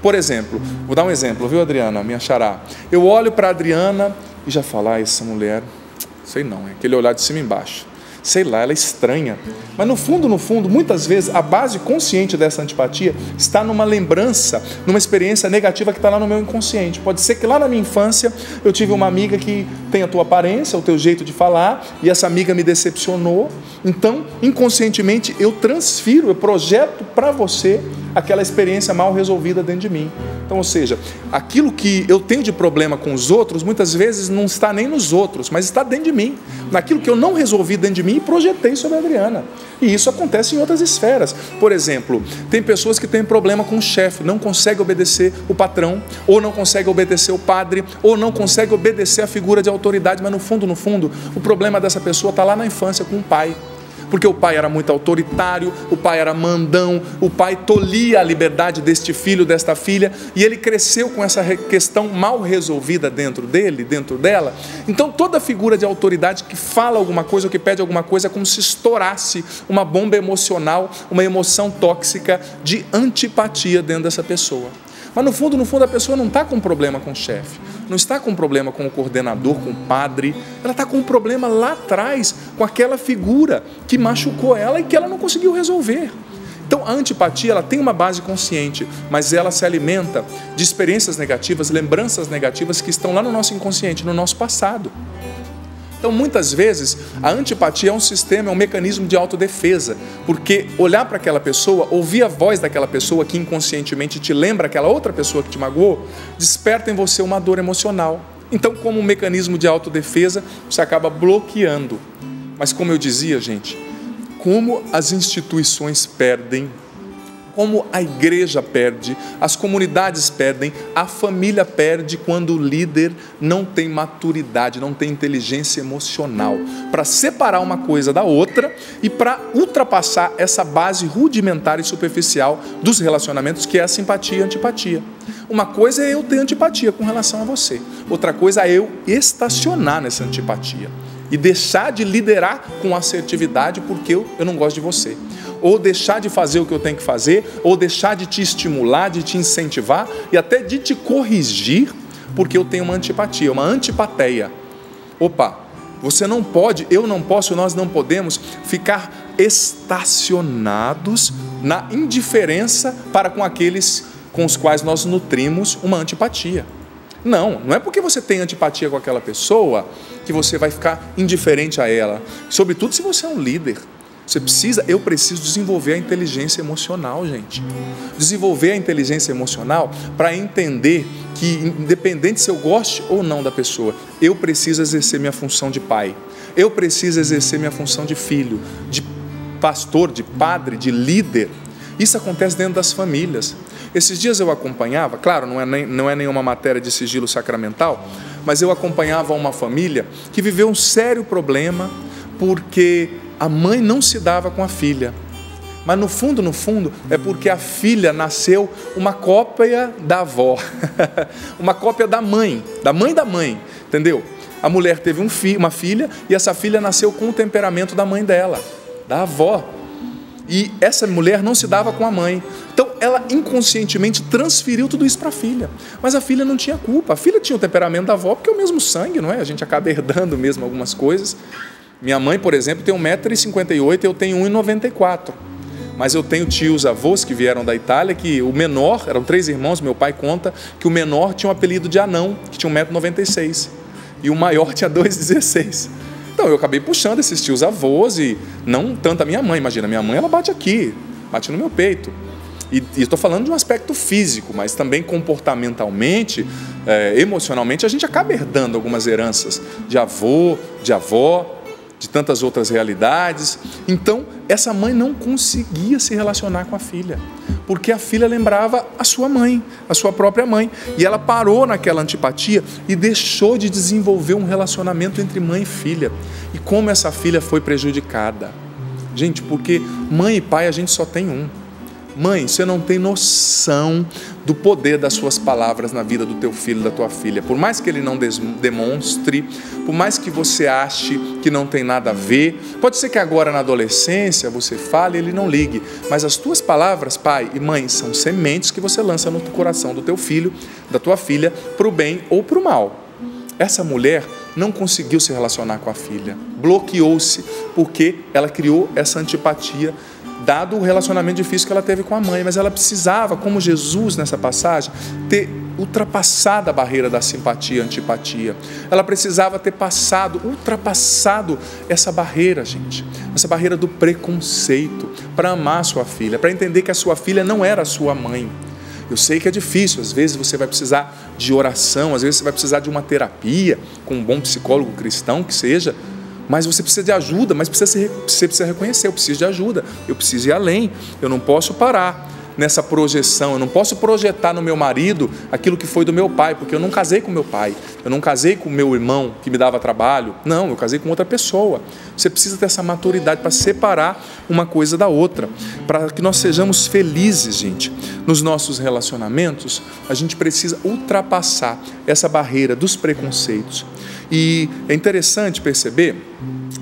Por exemplo, vou dar um exemplo, viu, Adriana, minha xará? Eu olho para a Adriana e já falo, essa mulher, sei não, é aquele olhar de cima e embaixo. Sei lá, ela é estranha. Mas no fundo, muitas vezes, a base consciente dessa antipatia está numa lembrança, numa experiência negativa que está lá no meu inconsciente. Pode ser que lá na minha infância eu tive uma amiga que tem a tua aparência, o teu jeito de falar, e essa amiga me decepcionou. Então, inconscientemente, eu transfiro, eu projeto para você aquela experiência mal resolvida dentro de mim. Então, ou seja, aquilo que eu tenho de problema com os outros, muitas vezes não está nem nos outros, mas está dentro de mim. Naquilo que eu não resolvi dentro de mim e projetei sobre a Adriana. E isso acontece em outras esferas. Por exemplo, tem pessoas que têm problema com o chefe, não conseguem obedecer o patrão, ou não conseguem obedecer o padre, ou não conseguem obedecer a figura de autoridade, mas no fundo, o problema dessa pessoa está lá na infância com o pai. Porque o pai era muito autoritário, o pai era mandão, o pai tolhia a liberdade deste filho, desta filha, e ele cresceu com essa questão mal resolvida dentro dele, dentro dela. Então toda figura de autoridade que fala alguma coisa ou que pede alguma coisa é como se estourasse uma bomba emocional, uma emoção tóxica de antipatia dentro dessa pessoa. Mas no fundo a pessoa não está com problema com o chefe, não está com problema com o coordenador, com o padre, ela está com um problema lá atrás, com aquela figura que machucou ela e que ela não conseguiu resolver. Então a antipatia, ela tem uma base consciente, mas ela se alimenta de experiências negativas, lembranças negativas que estão lá no nosso inconsciente, no nosso passado. Então muitas vezes a antipatia é um sistema, é um mecanismo de autodefesa, porque olhar para aquela pessoa, ouvir a voz daquela pessoa que inconscientemente te lembra aquela outra pessoa que te magoou, desperta em você uma dor emocional. Então, como um mecanismo de autodefesa, você acaba bloqueando. Mas como eu dizia, gente, como as instituições perdem, como a igreja perde, as comunidades perdem, a família perde quando o líder não tem maturidade, não tem inteligência emocional para separar uma coisa da outra e para ultrapassar essa base rudimentar e superficial dos relacionamentos, que é a simpatia e a antipatia. Uma coisa é eu ter antipatia com relação a você, outra coisa é eu estacionar nessa antipatia e deixar de liderar com assertividade porque eu não gosto de você. Ou deixar de fazer o que eu tenho que fazer, ou deixar de te estimular, de te incentivar e até de te corrigir porque eu tenho uma antipatia, uma antipateia. Opa, você não pode, eu não posso, nós não podemos ficar estacionados na indiferença para com aqueles com os quais nós nutrimos uma antipatia. Não é porque você tem antipatia com aquela pessoa que você vai ficar indiferente a ela. Sobretudo se você é um líder. Eu preciso desenvolver a inteligência emocional, gente. Desenvolver a inteligência emocional para entender que, independente se eu goste ou não da pessoa, eu preciso exercer minha função de pai. Eu preciso exercer minha função de filho, de pastor, de padre, de líder. Isso acontece dentro das famílias. Esses dias eu acompanhava, claro, não é nenhuma matéria de sigilo sacramental, mas eu acompanhava uma família que viveu um sério problema porque a mãe não se dava com a filha. Mas no fundo, é porque a filha nasceu uma cópia da avó, uma cópia da mãe, entendeu? A mulher teve uma filha e essa filha nasceu com o temperamento da mãe dela, da avó. E essa mulher não se dava com a mãe. Então ela inconscientemente transferiu tudo isso para a filha. Mas a filha não tinha culpa. A filha tinha o temperamento da avó porque é o mesmo sangue, não é? A gente acaba herdando mesmo algumas coisas. Minha mãe, por exemplo, tem 1,58 m, eu tenho 1,94 m. Mas eu tenho tios avós que vieram da Itália, que o menor, eram 3 irmãos, meu pai conta, que o menor tinha um apelido de anão, que tinha 1,96 m. E o maior tinha 2,16 m. Então eu acabei puxando esses tios avós e não tanto a minha mãe. Imagina, minha mãe ela bate aqui, bate no meu peito. E estou falando de um aspecto físico, mas também comportamentalmente, emocionalmente, a gente acaba herdando algumas heranças de avô, de avó, de tantas outras realidades. Então, essa mãe não conseguia se relacionar com a filha, porque a filha lembrava a sua mãe, a sua própria mãe, e ela parou naquela antipatia e deixou de desenvolver um relacionamento entre mãe e filha. E como essa filha foi prejudicada? Gente, porque mãe e pai a gente só tem um. Mãe, você não tem noção do poder das suas palavras na vida do teu filho, da tua filha. Por mais que ele não demonstre, por mais que você ache que não tem nada a ver, pode ser que agora na adolescência você fale e ele não ligue, mas as tuas palavras, pai e mãe, são sementes que você lança no coração do teu filho, da tua filha, para o bem ou para o mal. Essa mulher não conseguiu se relacionar com a filha, bloqueou-se, porque ela criou essa antipatia, dado o relacionamento difícil que ela teve com a mãe, mas ela precisava, como Jesus nessa passagem, ter ultrapassado a barreira da simpatia e antipatia. Ela precisava ter ultrapassado essa barreira, gente, essa barreira do preconceito, para amar a sua filha, para entender que a sua filha não era a sua mãe. Eu sei que é difícil, às vezes você vai precisar de oração, às vezes você vai precisar de uma terapia, com um bom psicólogo cristão que seja, mas você precisa de ajuda, mas você precisa reconhecer, eu preciso de ajuda, eu preciso ir além, eu não posso parar nessa projeção, eu não posso projetar no meu marido aquilo que foi do meu pai, porque eu não casei com meu pai, eu não casei com meu irmão que me dava trabalho, não, eu casei com outra pessoa. Você precisa ter essa maturidade para separar uma coisa da outra, para que nós sejamos felizes, gente, nos nossos relacionamentos. A gente precisa ultrapassar essa barreira dos preconceitos. E é interessante perceber,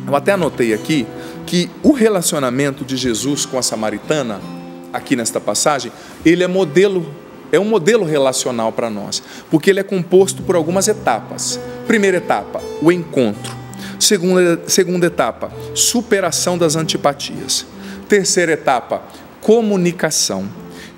eu até anotei aqui, que o relacionamento de Jesus com a samaritana, aqui nesta passagem, ele é modelo é um modelo relacional para nós, porque ele é composto por algumas etapas. Primeira etapa, o encontro. Segunda etapa, superação das antipatias. Terceira etapa, comunicação.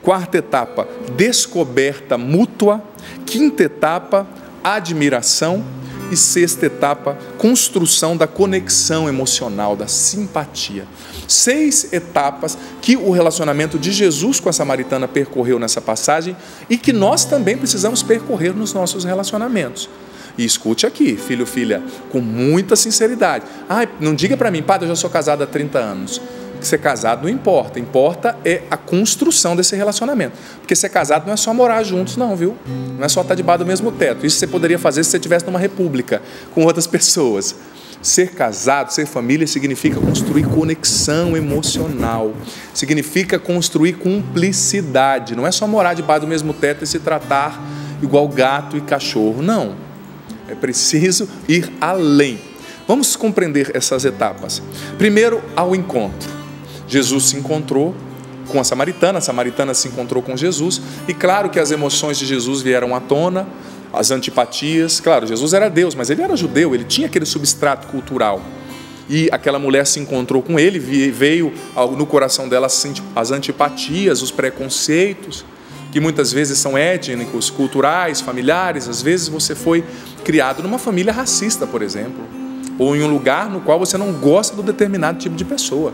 Quarta etapa, descoberta mútua. Quinta etapa, admiração. E sexta etapa, construção da conexão emocional, da simpatia. 6 etapas que o relacionamento de Jesus com a samaritana percorreu nessa passagem e que nós também precisamos percorrer nos nossos relacionamentos. E escute aqui, filho, filha, com muita sinceridade. Não diga para mim, padre, eu já sou casado há 30 anos. Ser casado não importa, importa é a construção desse relacionamento. Porque ser casado não é só morar juntos não, viu? Não é só estar debaixo do mesmo teto. Isso você poderia fazer se você estivesse numa república com outras pessoas. Ser casado, ser família, significa construir conexão emocional, significa construir cumplicidade. Não é só morar debaixo do mesmo teto e se tratar igual gato e cachorro, não. É preciso ir além. Vamos compreender essas etapas. Primeiro, ao encontro. Jesus se encontrou com a samaritana se encontrou com Jesus, e claro que as emoções de Jesus vieram à tona, as antipatias. Claro, Jesus era Deus, mas ele era judeu, ele tinha aquele substrato cultural. E aquela mulher se encontrou com ele, veio no coração dela as antipatias, os preconceitos, que muitas vezes são étnicos, culturais, familiares. Às vezes você foi criado numa família racista, por exemplo, ou em um lugar no qual você não gosta de um determinado tipo de pessoa.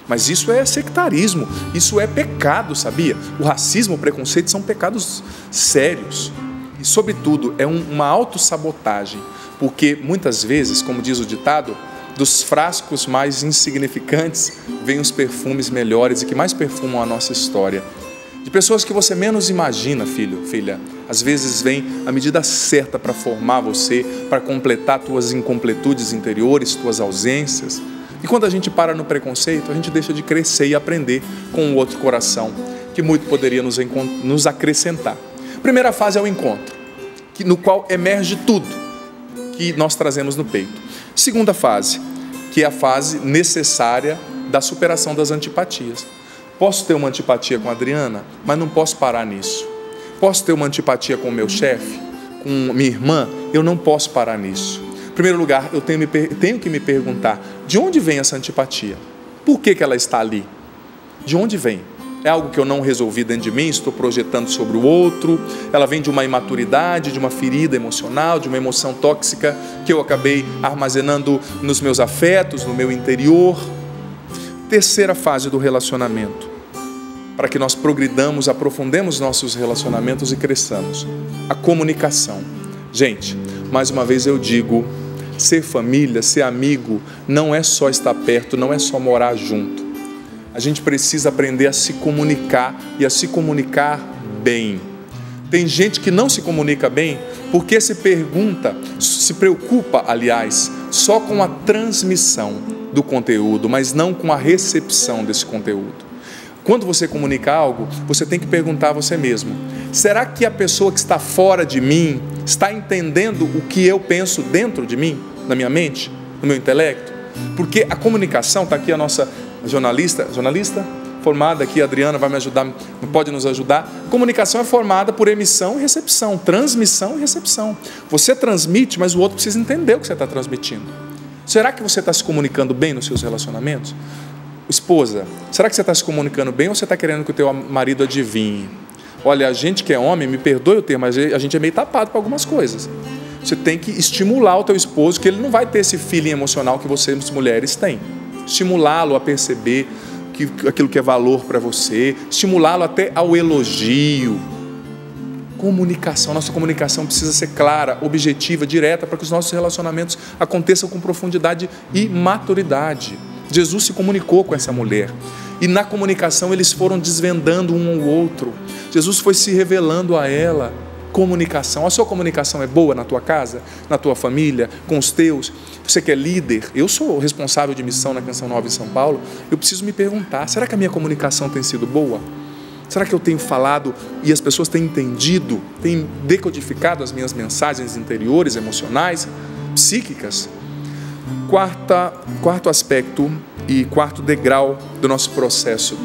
Mas isso é sectarismo, isso é pecado, sabia? O racismo, o preconceito são pecados sérios. E, sobretudo, é uma autossabotagem, porque muitas vezes, como diz o ditado, dos frascos mais insignificantes vêm os perfumes melhores e que mais perfumam a nossa história. De pessoas que você menos imagina, filho, filha, às vezes vem a medida certa para formar você, para completar tuas incompletudes interiores, tuas ausências. E quando a gente para no preconceito, a gente deixa de crescer e aprender com o outro coração, que muito poderia nos acrescentar. Primeira fase é o encontro, no qual emerge tudo que nós trazemos no peito. Segunda fase, que é a fase necessária da superação das antipatias. Posso ter uma antipatia com a Adriana, mas não posso parar nisso. Posso ter uma antipatia com o meu chefe, com minha irmã, eu não posso parar nisso. Em primeiro lugar, eu tenho que me perguntar, de onde vem essa antipatia? Por que ela está ali? De onde vem? É algo que eu não resolvi dentro de mim, estou projetando sobre o outro? Ela vem de uma imaturidade, de uma ferida emocional, de uma emoção tóxica que eu acabei armazenando nos meus afetos, no meu interior? Terceira fase do relacionamento, para que nós progridamos, aprofundemos nossos relacionamentos e cresçamos: a comunicação. Gente, mais uma vez eu digo, ser família, ser amigo, não é só estar perto, não é só morar junto. A gente precisa aprender a se comunicar e a se comunicar bem. Tem gente que não se comunica bem porque se preocupa, aliás, só com a transmissão do conteúdo, mas não com a recepção desse conteúdo. Quando você comunica algo, você tem que perguntar a você mesmo: será que a pessoa que está fora de mim está entendendo o que eu penso dentro de mim, na minha mente, no meu intelecto? Porque a comunicação, está aqui a nossa jornalista formada aqui, a Adriana vai me ajudar, pode nos ajudar. Comunicação é formada por emissão e recepção, transmissão e recepção. Você transmite, mas o outro precisa entender o que você está transmitindo. Será que você está se comunicando bem nos seus relacionamentos? Esposa, será que você está se comunicando bem ou você está querendo que o teu marido adivinhe? Olha, a gente que é homem, me perdoe o termo, mas a gente é meio tapado para algumas coisas. Você tem que estimular o teu esposo, que ele não vai ter esse feeling emocional que vocês mulheres têm. Estimulá-lo a perceber aquilo que é valor para você, estimulá-lo até ao elogio. Comunicação, nossa comunicação precisa ser clara, objetiva, direta, para que os nossos relacionamentos aconteçam com profundidade e maturidade. Jesus se comunicou com essa mulher e na comunicação eles foram desvendando um ao outro. Jesus foi se revelando a ela. Comunicação. A sua comunicação é boa na tua casa, na tua família, com os teus? Você que é líder, eu sou responsável de missão na Canção Nova em São Paulo, eu preciso me perguntar, será que a minha comunicação tem sido boa? Será que eu tenho falado e as pessoas têm entendido, têm decodificado as minhas mensagens interiores, emocionais, psíquicas? Quarto aspecto e quarto degrau do nosso processo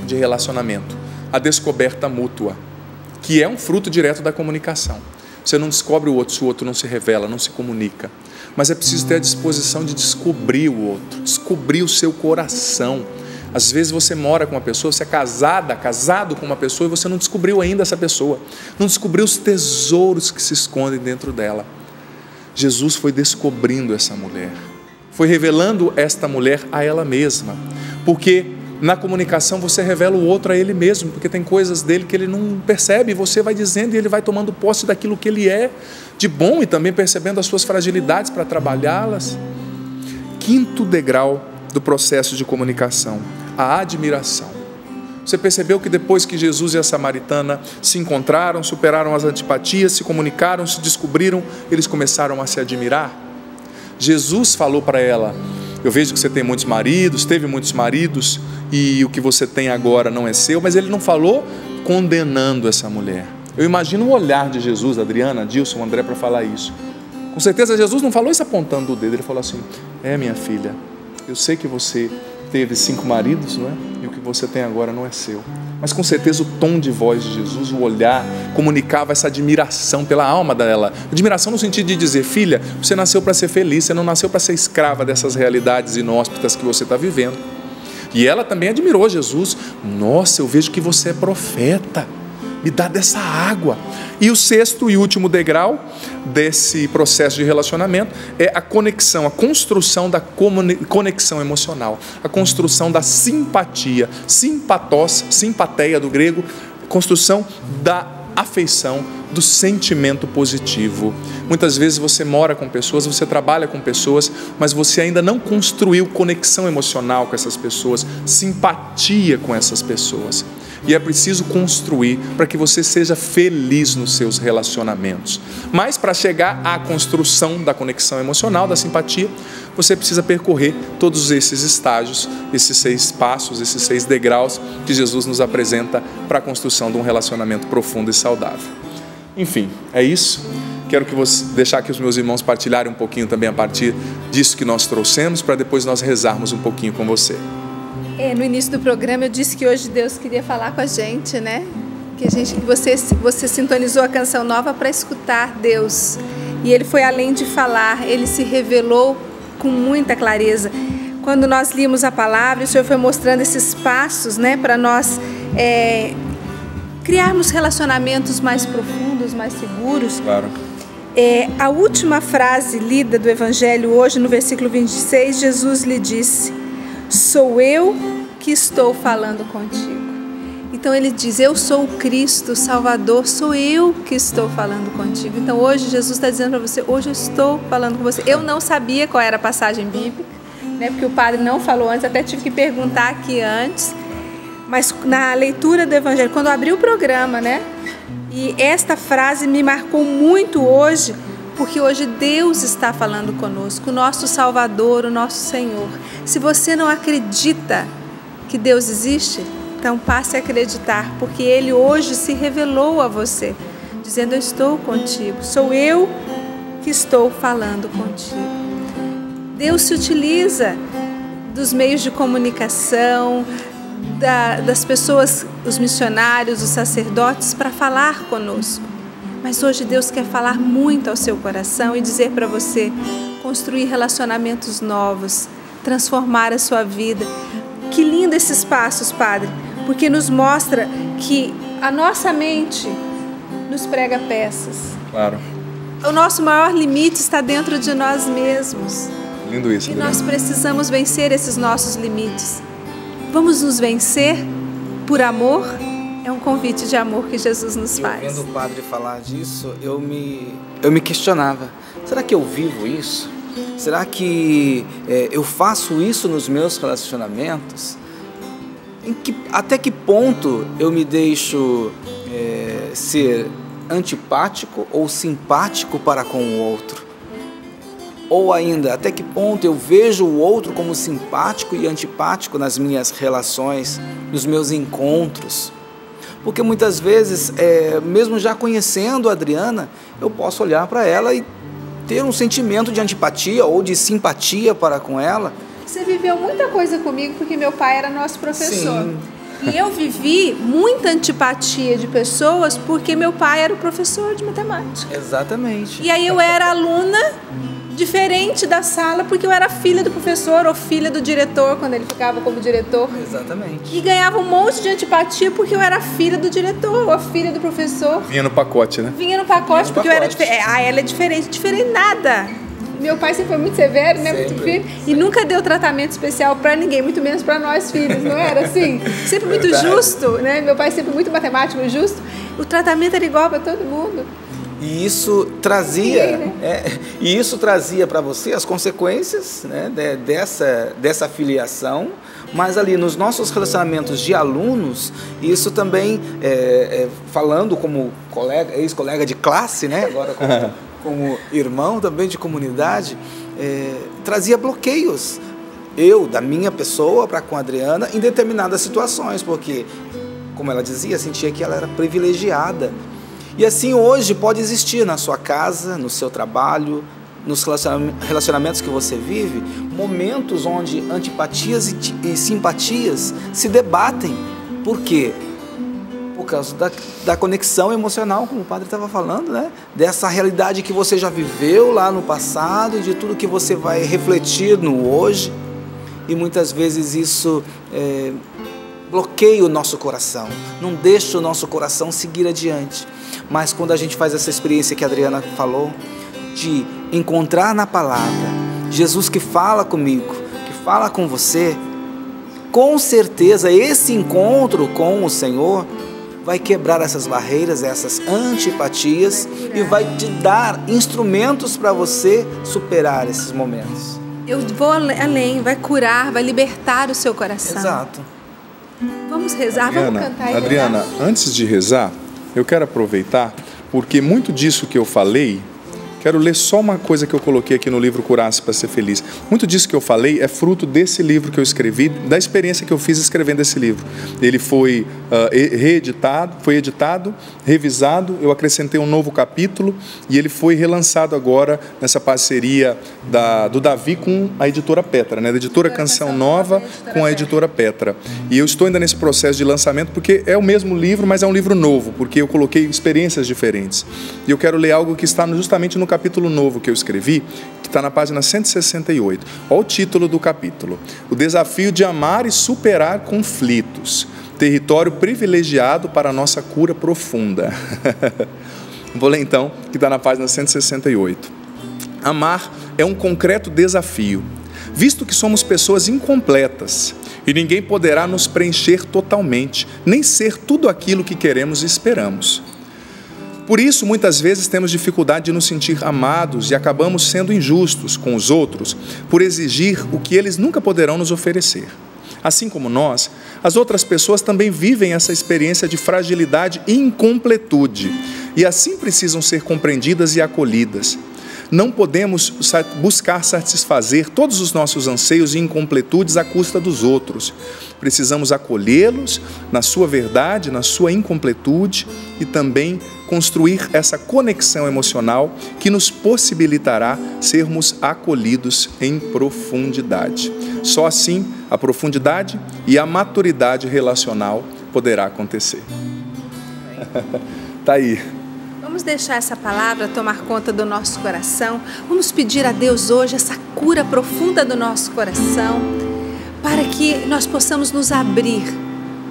de relacionamento: a descoberta mútua. que é um fruto direto da comunicação. Você não descobre o outro se o outro não se revela, não se comunica. Mas é preciso ter a disposição de descobrir o outro, descobrir o seu coração. Às vezes você mora com uma pessoa, você é casado com uma pessoa e você não descobriu ainda essa pessoa. Não descobriu os tesouros que se escondem dentro dela. Jesus foi descobrindo essa mulher. Foi revelando esta mulher a ela mesma. Porque na comunicação você revela o outro a ele mesmo, porque tem coisas dele que ele não percebe, e você vai dizendo e ele vai tomando posse daquilo que ele é de bom e também percebendo as suas fragilidades para trabalhá-las. Quinto degrau do processo de comunicação, a admiração. Você percebeu que depois que Jesus e a samaritana se encontraram, superaram as antipatias, se comunicaram, se descobriram, eles começaram a se admirar? Jesus falou para ela: eu vejo que você tem muitos maridos, teve muitos maridos, e o que você tem agora não é seu, mas ele não falou condenando essa mulher. Eu imagino o olhar de Jesus, Adriana, Dilson, André, para falar isso. Com certeza Jesus não falou isso apontando o dedo, ele falou assim: minha filha, eu sei que você teve 5 maridos, não é? E o que você tem agora não é seu. Mas com certeza o tom de voz de Jesus, o olhar, comunicava essa admiração pela alma dela. Admiração no sentido de dizer: filha, você nasceu para ser feliz, você não nasceu para ser escrava dessas realidades inóspitas que você está vivendo. E ela também admirou Jesus. Nossa, eu vejo que você é profeta, me dá dessa água. E o sexto e último degrau desse processo de relacionamento é a conexão, a construção da conexão emocional, a construção da simpatia, simpatia do grego, construção da afeição, do sentimento positivo. Muitas vezes você mora com pessoas, você trabalha com pessoas, mas você ainda não construiu conexão emocional com essas pessoas, simpatia com essas pessoas. E é preciso construir para que você seja feliz nos seus relacionamentos. Mas para chegar à construção da conexão emocional, da simpatia, você precisa percorrer todos esses estágios, esses 6 passos, esses 6 degraus que Jesus nos apresenta para a construção de um relacionamento profundo e saudável. Enfim, é isso. Quero deixar que os meus irmãos partilharem um pouquinho também a partir disso que nós trouxemos, para depois nós rezarmos um pouquinho com você. No início do programa eu disse que hoje Deus queria falar com a gente, né? Que você sintonizou a Canção Nova para escutar Deus. E Ele foi além de falar, Ele se revelou com muita clareza. Quando nós líamos a palavra, o Senhor foi mostrando esses passos, né? Para nós criarmos relacionamentos mais profundos, mais seguros. Claro. A última frase lida do Evangelho hoje, no versículo 26, Jesus lhe disse: sou eu que estou falando contigo. Então ele diz: eu sou o Cristo, o Salvador, sou eu que estou falando contigo. Então hoje Jesus está dizendo para você: hoje eu estou falando com você. Eu não sabia qual era a passagem bíblica, né, porque o padre não falou antes, até tive que perguntar aqui antes. Mas na leitura do Evangelho, quando eu abri o programa, né, e esta frase me marcou muito hoje, porque hoje Deus está falando conosco, o nosso Salvador, o nosso Senhor. Se você não acredita que Deus existe, então passe a acreditar, porque Ele hoje se revelou a você, dizendo: eu estou contigo, sou eu que estou falando contigo. Deus se utiliza dos meios de comunicação, das pessoas, os missionários, os sacerdotes, para falar conosco. Mas hoje Deus quer falar muito ao seu coração e dizer para você: construir relacionamentos novos, transformar a sua vida. Que lindo esses passos, Padre, porque nos mostra que a nossa mente nos prega peças. Claro. O nosso maior limite está dentro de nós mesmos. Lindo isso, E Adriana. nós precisamos vencer esses nossos limites. Vamos nos vencer por amor? É um convite de amor que Jesus nos faz. Ouvindo o padre falar disso, eu me questionava: será que eu vivo isso? Será que eu faço isso nos meus relacionamentos? Até que ponto eu me deixo ser antipático ou simpático para com o outro? Ou ainda, até que ponto eu vejo o outro como simpático e antipático nas minhas relações, nos meus encontros? Porque muitas vezes, mesmo já conhecendo a Adriana, eu posso olhar para ela e ter um sentimento de antipatia ou de simpatia para com ela. Você viveu muita coisa comigo porque meu pai era nosso professor. Sim. E eu vivi muita antipatia de pessoas porque meu pai era o professor de matemática. Exatamente. E aí eu era aluna diferente da sala porque eu era filha do professor ou filha do diretor, quando ele ficava como diretor. Exatamente. E ganhava um monte de antipatia porque eu era filha do diretor ou a filha do professor. Vinha no pacote, né? Vinha no pacote porque eu era diferente. Ah, ela é diferente. Diferente nada. Meu pai sempre foi muito severo, né? Muito firme. E nunca deu tratamento especial pra ninguém, muito menos pra nós filhos, não era assim? Sempre muito justo, né? Meu pai sempre muito matemático, justo. O tratamento era igual pra todo mundo. E isso trazia, e isso trazia para você as consequências, né, dessa filiação, mas ali nos nossos relacionamentos de alunos, isso também, falando como colega, ex-colega de classe, né, agora como irmão também de comunidade, trazia bloqueios. Eu, da minha pessoa para com a Adriana, em determinadas situações, porque, como ela dizia, sentia que ela era privilegiada. E assim hoje pode existir na sua casa, no seu trabalho, nos relacionamentos que você vive, momentos onde antipatias e simpatias se debatem. Por quê? Por causa da conexão emocional, como o padre estava falando, né? Dessa realidade que você já viveu lá no passado e de tudo que você vai refletir no hoje. E muitas vezes isso bloqueia o nosso coração, não deixa o nosso coração seguir adiante. Mas quando a gente faz essa experiência que a Adriana falou, de encontrar na palavra Jesus que fala comigo, que fala com você, com certeza esse encontro com o Senhor vai quebrar essas barreiras, essas antipatias e vai te dar instrumentos para você superar esses momentos. Eu vou além, vai curar, vai libertar o seu coração. Exato. Vamos rezar, vamos cantar e Adriana, rezar. antes de rezar, eu quero aproveitar, porque muito disso que eu falei, quero ler só uma coisa que eu coloquei aqui no livro Curar-se para Ser Feliz. Muito disso que eu falei é fruto desse livro que eu escrevi, da experiência que eu fiz escrevendo esse livro. Ele foi editado, revisado, eu acrescentei um novo capítulo e ele foi relançado agora nessa parceria do Davi com a editora Petra, né? Da editora Canção Nova com a editora Petra. E eu estou ainda nesse processo de lançamento porque é o mesmo livro, mas é um livro novo, porque eu coloquei experiências diferentes. E eu quero ler algo que está justamente no capítulo novo que eu escrevi, que está na página 168. Olha o título do capítulo: O desafio de amar e superar conflitos. Território privilegiado para a nossa cura profunda. Vou ler então, que está na página 168. Amar é um concreto desafio, visto que somos pessoas incompletas e ninguém poderá nos preencher totalmente, nem ser tudo aquilo que queremos e esperamos. Por isso, muitas vezes temos dificuldade de nos sentir amados e acabamos sendo injustos com os outros por exigir o que eles nunca poderão nos oferecer. Assim como nós, as outras pessoas também vivem essa experiência de fragilidade e incompletude, e assim precisam ser compreendidas e acolhidas. Não podemos buscar satisfazer todos os nossos anseios e incompletudes à custa dos outros. Precisamos acolhê-los na sua verdade, na sua incompletude e também construir essa conexão emocional que nos possibilitará sermos acolhidos em profundidade. Só assim a profundidade e a maturidade relacional poderá acontecer. Tá aí. Vamos deixar essa palavra tomar conta do nosso coração. Vamos pedir a Deus hoje essa cura profunda do nosso coração, para que nós possamos nos abrir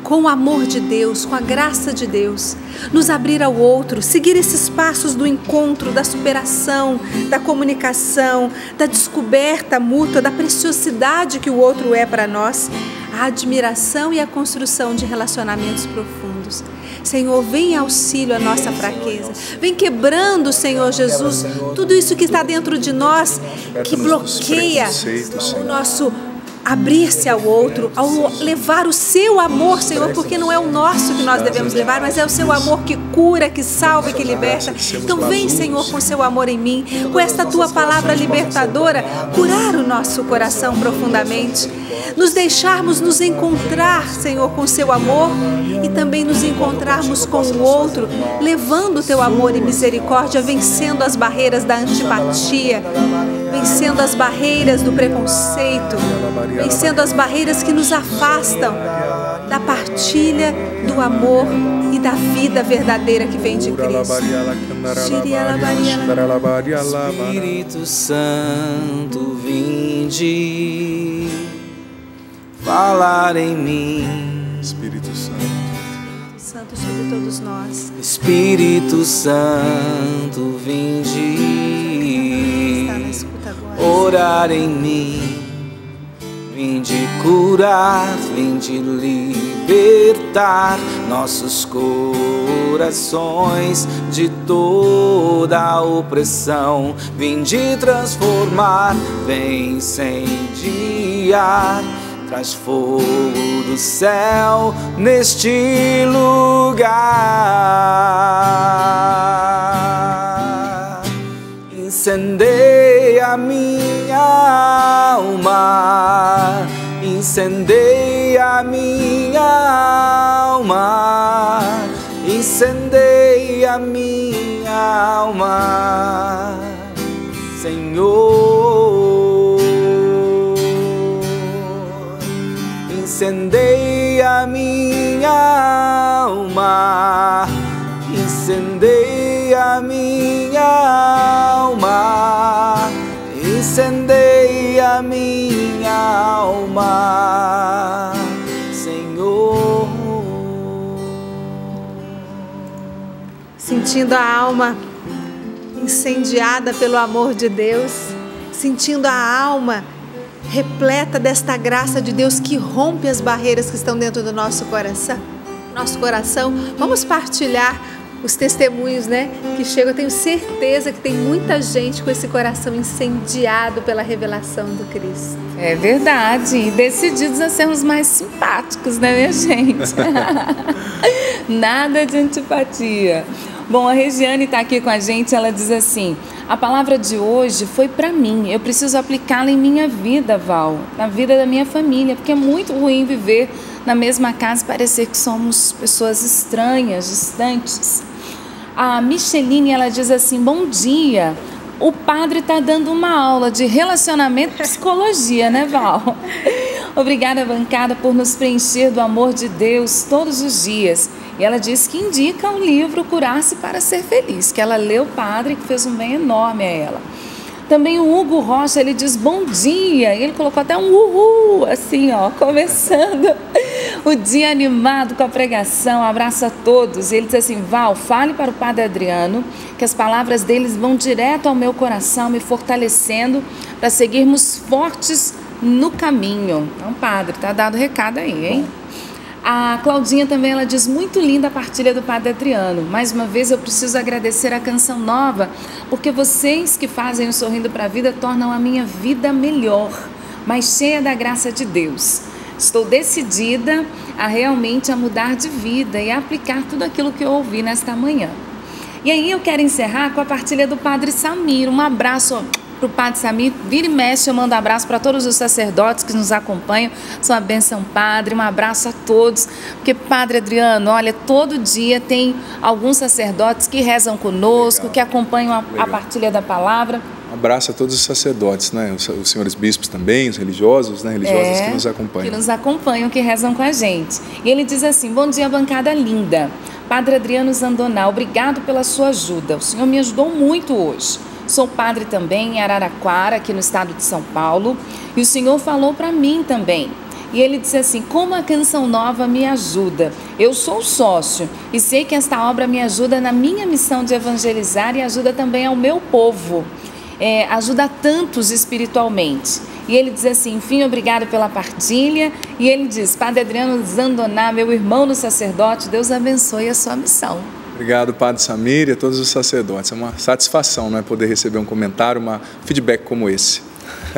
com o amor de Deus, com a graça de Deus, nos abrir ao outro, seguir esses passos do encontro, da superação, da comunicação, da descoberta mútua, da preciosidade que o outro é para nós, a admiração e a construção de relacionamentos profundos. Senhor, vem em auxílio à nossa fraqueza. Vem quebrando, Senhor Jesus, tudo isso que está dentro de nós, que bloqueia o nosso abrir-se ao outro, ao levar o seu amor, Senhor, porque não é o nosso que nós devemos levar, mas é o seu amor que cura, que salva e que liberta. Então vem, Senhor, com o seu amor em mim, com esta tua palavra libertadora, curar o nosso coração profundamente, nos deixarmos nos encontrar, Senhor, com o seu amor e também nos encontrarmos com o outro, levando o teu amor e misericórdia, vencendo as barreiras da antipatia, vencendo as barreiras do preconceito, vencendo as barreiras que nos afastam da partilha do amor e da vida verdadeira que vem de Cristo. Espírito Santo, vinde falar em mim. Espírito Santo. Santo sobre todos nós. Espírito Santo, vinde Está na escuta agora. orar em mim. Vinde curar, vinde libertar nossos corações de toda a opressão. Vinde transformar, vem incendiar, traz fogo do céu neste lugar. Incendeia minha alma, incendeia minha alma, incendeia minha alma, Senhor. Incendeia minha alma, incendeia minha alma, incendeia minha alma, Senhor. Sentindo a alma incendiada pelo amor de Deus, sentindo a alma repleta desta graça de Deus que rompe as barreiras que estão dentro do nosso coração. Vamos partilhar os testemunhos, né, que chegam. Eu tenho certeza que tem muita gente com esse coração incendiado pela revelação do Cristo. É verdade, e decididos a sermos mais simpáticos, né, minha gente? Nada de antipatia. Bom, a Regiane está aqui com a gente, ela diz assim: a palavra de hoje foi para mim, eu preciso aplicá-la em minha vida, Val, na vida da minha família, porque é muito ruim viver na mesma casa e parecer que somos pessoas estranhas, distantes. A Micheline, ela diz assim: bom dia, o padre está dando uma aula de relacionamento e psicologia, né, Val? Obrigada, bancada, por nos preencher do amor de Deus todos os dias. E ela diz que indica um livro, Curar-se para Ser Feliz, que ela leu o padre, que fez um bem enorme a ela. Também o Hugo Rocha, ele diz bom dia, e ele colocou até um uhul, assim, ó, começando o dia animado com a pregação. Abraço a todos. E ele diz assim: Val, fale para o Padre Adriano que as palavras deles vão direto ao meu coração, me fortalecendo para seguirmos fortes no caminho. Então, padre, tá dado o recado aí, hein? A Claudinha também, ela diz: muito linda a partilha do Padre Adriano. Mais uma vez eu preciso agradecer a Canção Nova, porque vocês que fazem o Sorrindo para a Vida tornam a minha vida melhor, mais cheia da graça de Deus. Estou decidida a realmente mudar de vida e a aplicar tudo aquilo que eu ouvi nesta manhã. E aí eu quero encerrar com a partilha do Padre Samir. Um abraço para o Padre Samir. Vira e mexe, eu mando um abraço para todos os sacerdotes que nos acompanham. Sua bênção, Padre. Um abraço a todos. Porque, Padre Adriano, olha, todo dia tem alguns sacerdotes que rezam conosco, legal, que acompanham a partilha da palavra. Um abraço a todos os sacerdotes, né? Os senhores bispos também, os religiosos, né? Religiosas que nos acompanham. Que nos acompanham, que rezam com a gente. E ele diz assim: bom dia, bancada linda. Padre Adriano Zandoná, obrigado pela sua ajuda. O senhor me ajudou muito hoje. Sou padre também em Araraquara, aqui no estado de São Paulo. E o senhor falou para mim também. E ele disse assim: como a Canção Nova me ajuda? Eu sou sócio e sei que esta obra me ajuda na minha missão de evangelizar e ajuda também ao meu povo. Ajuda tantos espiritualmente. E ele diz assim: enfim, obrigado pela partilha. E ele diz: Padre Adriano Zandoná, meu irmão no sacerdote, Deus abençoe a sua missão. Obrigado, Padre Samir, e a todos os sacerdotes. É uma satisfação, não é, poder receber um comentário, um feedback como esse.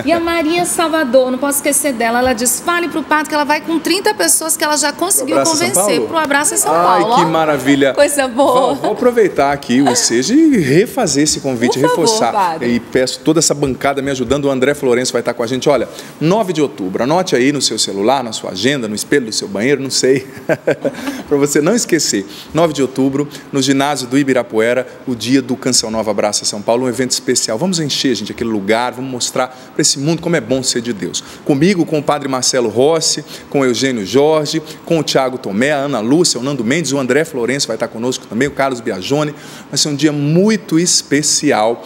E a Maria Salvador, não posso esquecer dela, ela diz: fale para o padre que ela vai com 30 pessoas que ela já conseguiu convencer para o Abraço em São Paulo. Ai, que maravilha. Coisa boa. Vou aproveitar aqui o ensejo e refazer esse convite, reforçar. Padre. E peço toda essa bancada me ajudando. O André Florencio vai estar com a gente. Olha, 9 de outubro, anote aí no seu celular, na sua agenda, no espelho do seu banheiro, não sei, para você não esquecer. 9 de outubro, no ginásio do Ibirapuera, o dia do Canção Nova Abraço em São Paulo, um evento especial. Vamos encher, gente, aquele lugar, vamos mostrar para nesse mundo como é bom ser de Deus. Comigo, com o Padre Marcelo Rossi, com o Eugênio Jorge, com o Tiago Tomé, a Ana Lúcia, o Nando Mendes, o André Florencio vai estar conosco também, o Carlos Biagione. Vai ser um dia muito especial.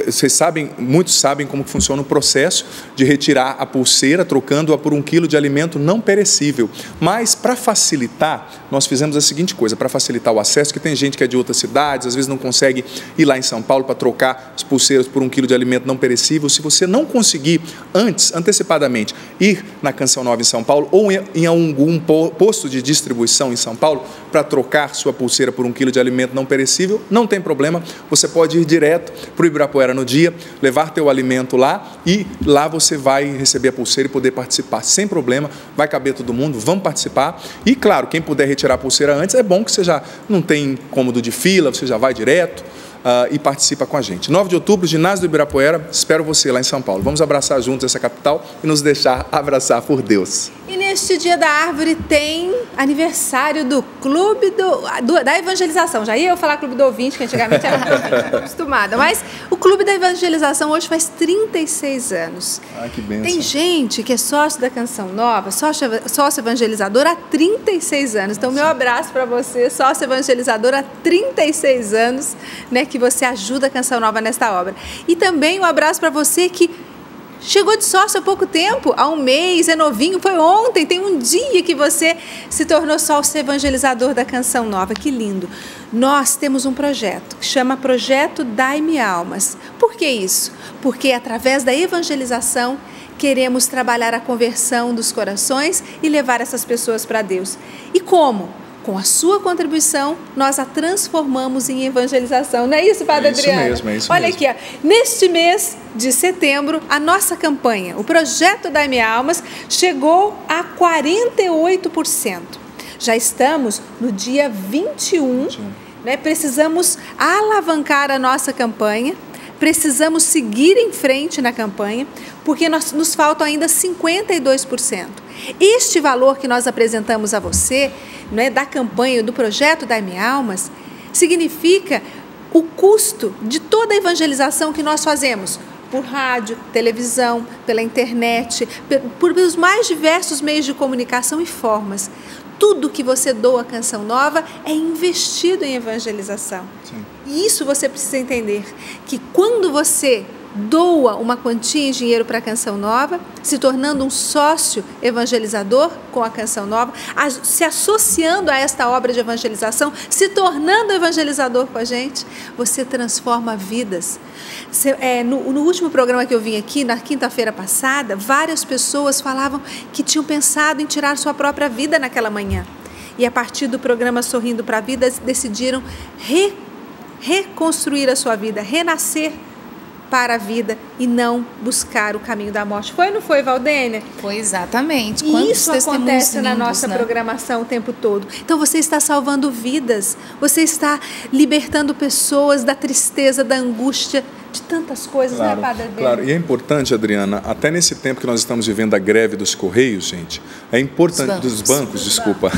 Vocês sabem, muitos sabem como funciona o processo de retirar a pulseira, trocando-a por 1 quilo de alimento não perecível. Mas, para facilitar, nós fizemos a seguinte coisa, para facilitar o acesso, que tem gente que é de outras cidades, às vezes não consegue ir lá em São Paulo para trocar as pulseiras por 1 quilo de alimento não perecível. Se você não conseguir antecipadamente, ir na Canção Nova em São Paulo ou em algum posto de distribuição em São Paulo para trocar sua pulseira por 1 quilo de alimento não perecível, não tem problema, você pode ir direto para o Ibirapuera no dia, levar teu alimento lá e lá você vai receber a pulseira e poder participar sem problema, vai caber todo mundo, vamos participar. E claro, quem puder retirar a pulseira antes, é bom que você já não tem incômodo de fila, você já vai direto e participa com a gente. 9 de outubro, ginásio do Ibirapuera, espero você lá em São Paulo. Vamos abraçar juntos essa capital e nos deixar abraçar por Deus. E neste Dia da Árvore tem aniversário do Clube da Evangelização. Já ia eu falar Clube do Ouvinte, que antigamente era acostumada, mas o Clube da Evangelização hoje faz 36 anos. Ah, que bênção. Tem gente que é sócio da Canção Nova, sócio evangelizador há 36 anos. Então, meu abraço para você, sócio evangelizador há 36 anos, né, que você ajuda a Canção Nova nesta obra. E também um abraço para você que chegou de sócio há pouco tempo, há um mês, é novinho, foi ontem, tem um dia que você se tornou sócio evangelizador da Canção Nova, que lindo. Nós temos um projeto que chama Projeto Dai-me Almas. Por que isso? Porque através da evangelização queremos trabalhar a conversão dos corações e levar essas pessoas para Deus. E como? Com a sua contribuição, nós a transformamos em evangelização. Não é isso, Padre Adriano? É isso mesmo. Olha aqui, ó. Neste mês de setembro, a nossa campanha, o Projeto Dai-me Almas, chegou a 48%. Já estamos no dia 21. Né? Precisamos alavancar a nossa campanha, precisamos seguir em frente na campanha, porque nos faltam ainda 52%. Este valor que nós apresentamos a você, né, da campanha, do projeto Dai-me Almas, significa o custo de toda a evangelização que nós fazemos, por rádio, televisão, pela internet, pelos mais diversos meios de comunicação e formas. Tudo que você doa à Canção Nova é investido em evangelização. Sim. E isso você precisa entender, que quando você doa uma quantia em dinheiro para a Canção Nova, se tornando um sócio evangelizador com a Canção Nova, se associando a esta obra de evangelização, se tornando evangelizador com a gente, você transforma vidas. No último programa que eu vim aqui, na quinta-feira passada, várias pessoas falavam que tinham pensado em tirar sua própria vida naquela manhã. E a partir do programa Sorrindo para a Vida, decidiram reconstruir a sua vida, renascer para a vida e não buscar o caminho da morte. Foi ou não foi, Valdênia? Foi exatamente. E isso acontece na nossa programação o tempo todo. Então você está salvando vidas, você está libertando pessoas da tristeza, da angústia, de tantas coisas, claro, né, Padre Adriano? Claro, e é importante, Adriana, até nesse tempo que nós estamos vivendo a greve dos Correios, gente, é importante, dos bancos, desculpa,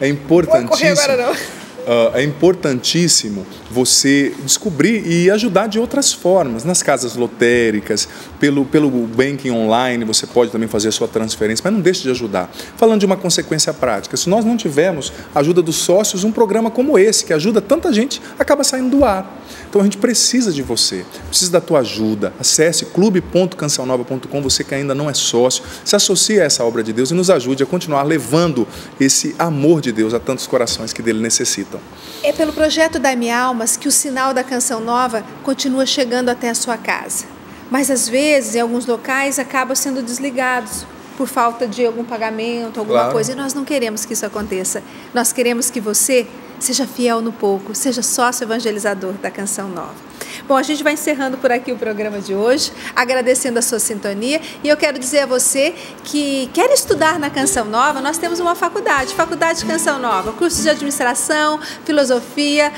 é importantíssimo. Agora não. É importantíssimo você descobrir e ajudar de outras formas, nas casas lotéricas, pelo banking online, você pode também fazer a sua transferência, mas não deixe de ajudar. Falando de uma consequência prática, se nós não tivermos a ajuda dos sócios, um programa como esse, que ajuda tanta gente, acaba saindo do ar. Então a gente precisa de você, precisa da tua ajuda. Acesse clube.cançãonova.com, você que ainda não é sócio, se associe a essa obra de Deus e nos ajude a continuar levando esse amor de Deus a tantos corações que dele necessitam. É pelo projeto Dai-me Almas que o sinal da Canção Nova continua chegando até a sua casa. Mas às vezes, em alguns locais, acaba sendo desligados por falta de algum pagamento, alguma coisa. E nós não queremos que isso aconteça. Nós queremos que você seja fiel no pouco, seja sócio evangelizador da Canção Nova. Bom, a gente vai encerrando por aqui o programa de hoje, agradecendo a sua sintonia, e eu quero dizer a você que quer estudar na Canção Nova, nós temos uma faculdade de Canção Nova, cursos de administração, filosofia,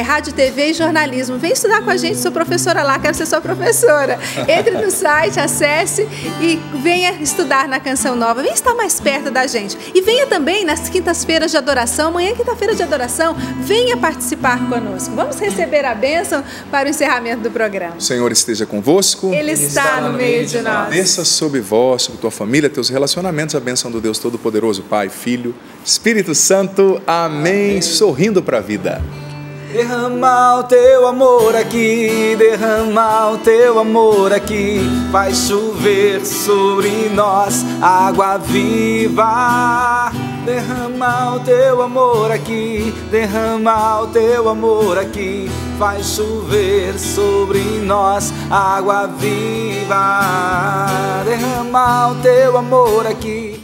rádio, TV e jornalismo. Vem estudar com a gente, sou professora lá, quero ser sua professora. Entre no site, acesse e venha estudar na Canção Nova, venha estar mais perto da gente. E venha também nas quintas-feiras de adoração, amanhã é quinta-feira de adoração, venha participar conosco. Vamos receber a bênção para o encerramento do programa. O Senhor esteja convosco. Ele está no meio de nós. Desça sobre vós, sobre tua família, teus relacionamentos, a bênção do Deus Todo-Poderoso, Pai, Filho, Espírito Santo. Amém. Sorrindo para a vida. Derrama o teu amor aqui, derrama o teu amor aqui, faz chover sobre nós água viva. Derrama o teu amor aqui, derrama o teu amor aqui, faz chover sobre nós água viva. Derrama o teu amor aqui.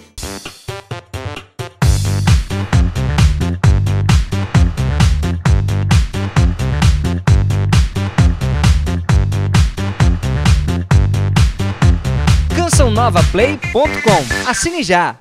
CançãoNovaPlay.com. Assine já!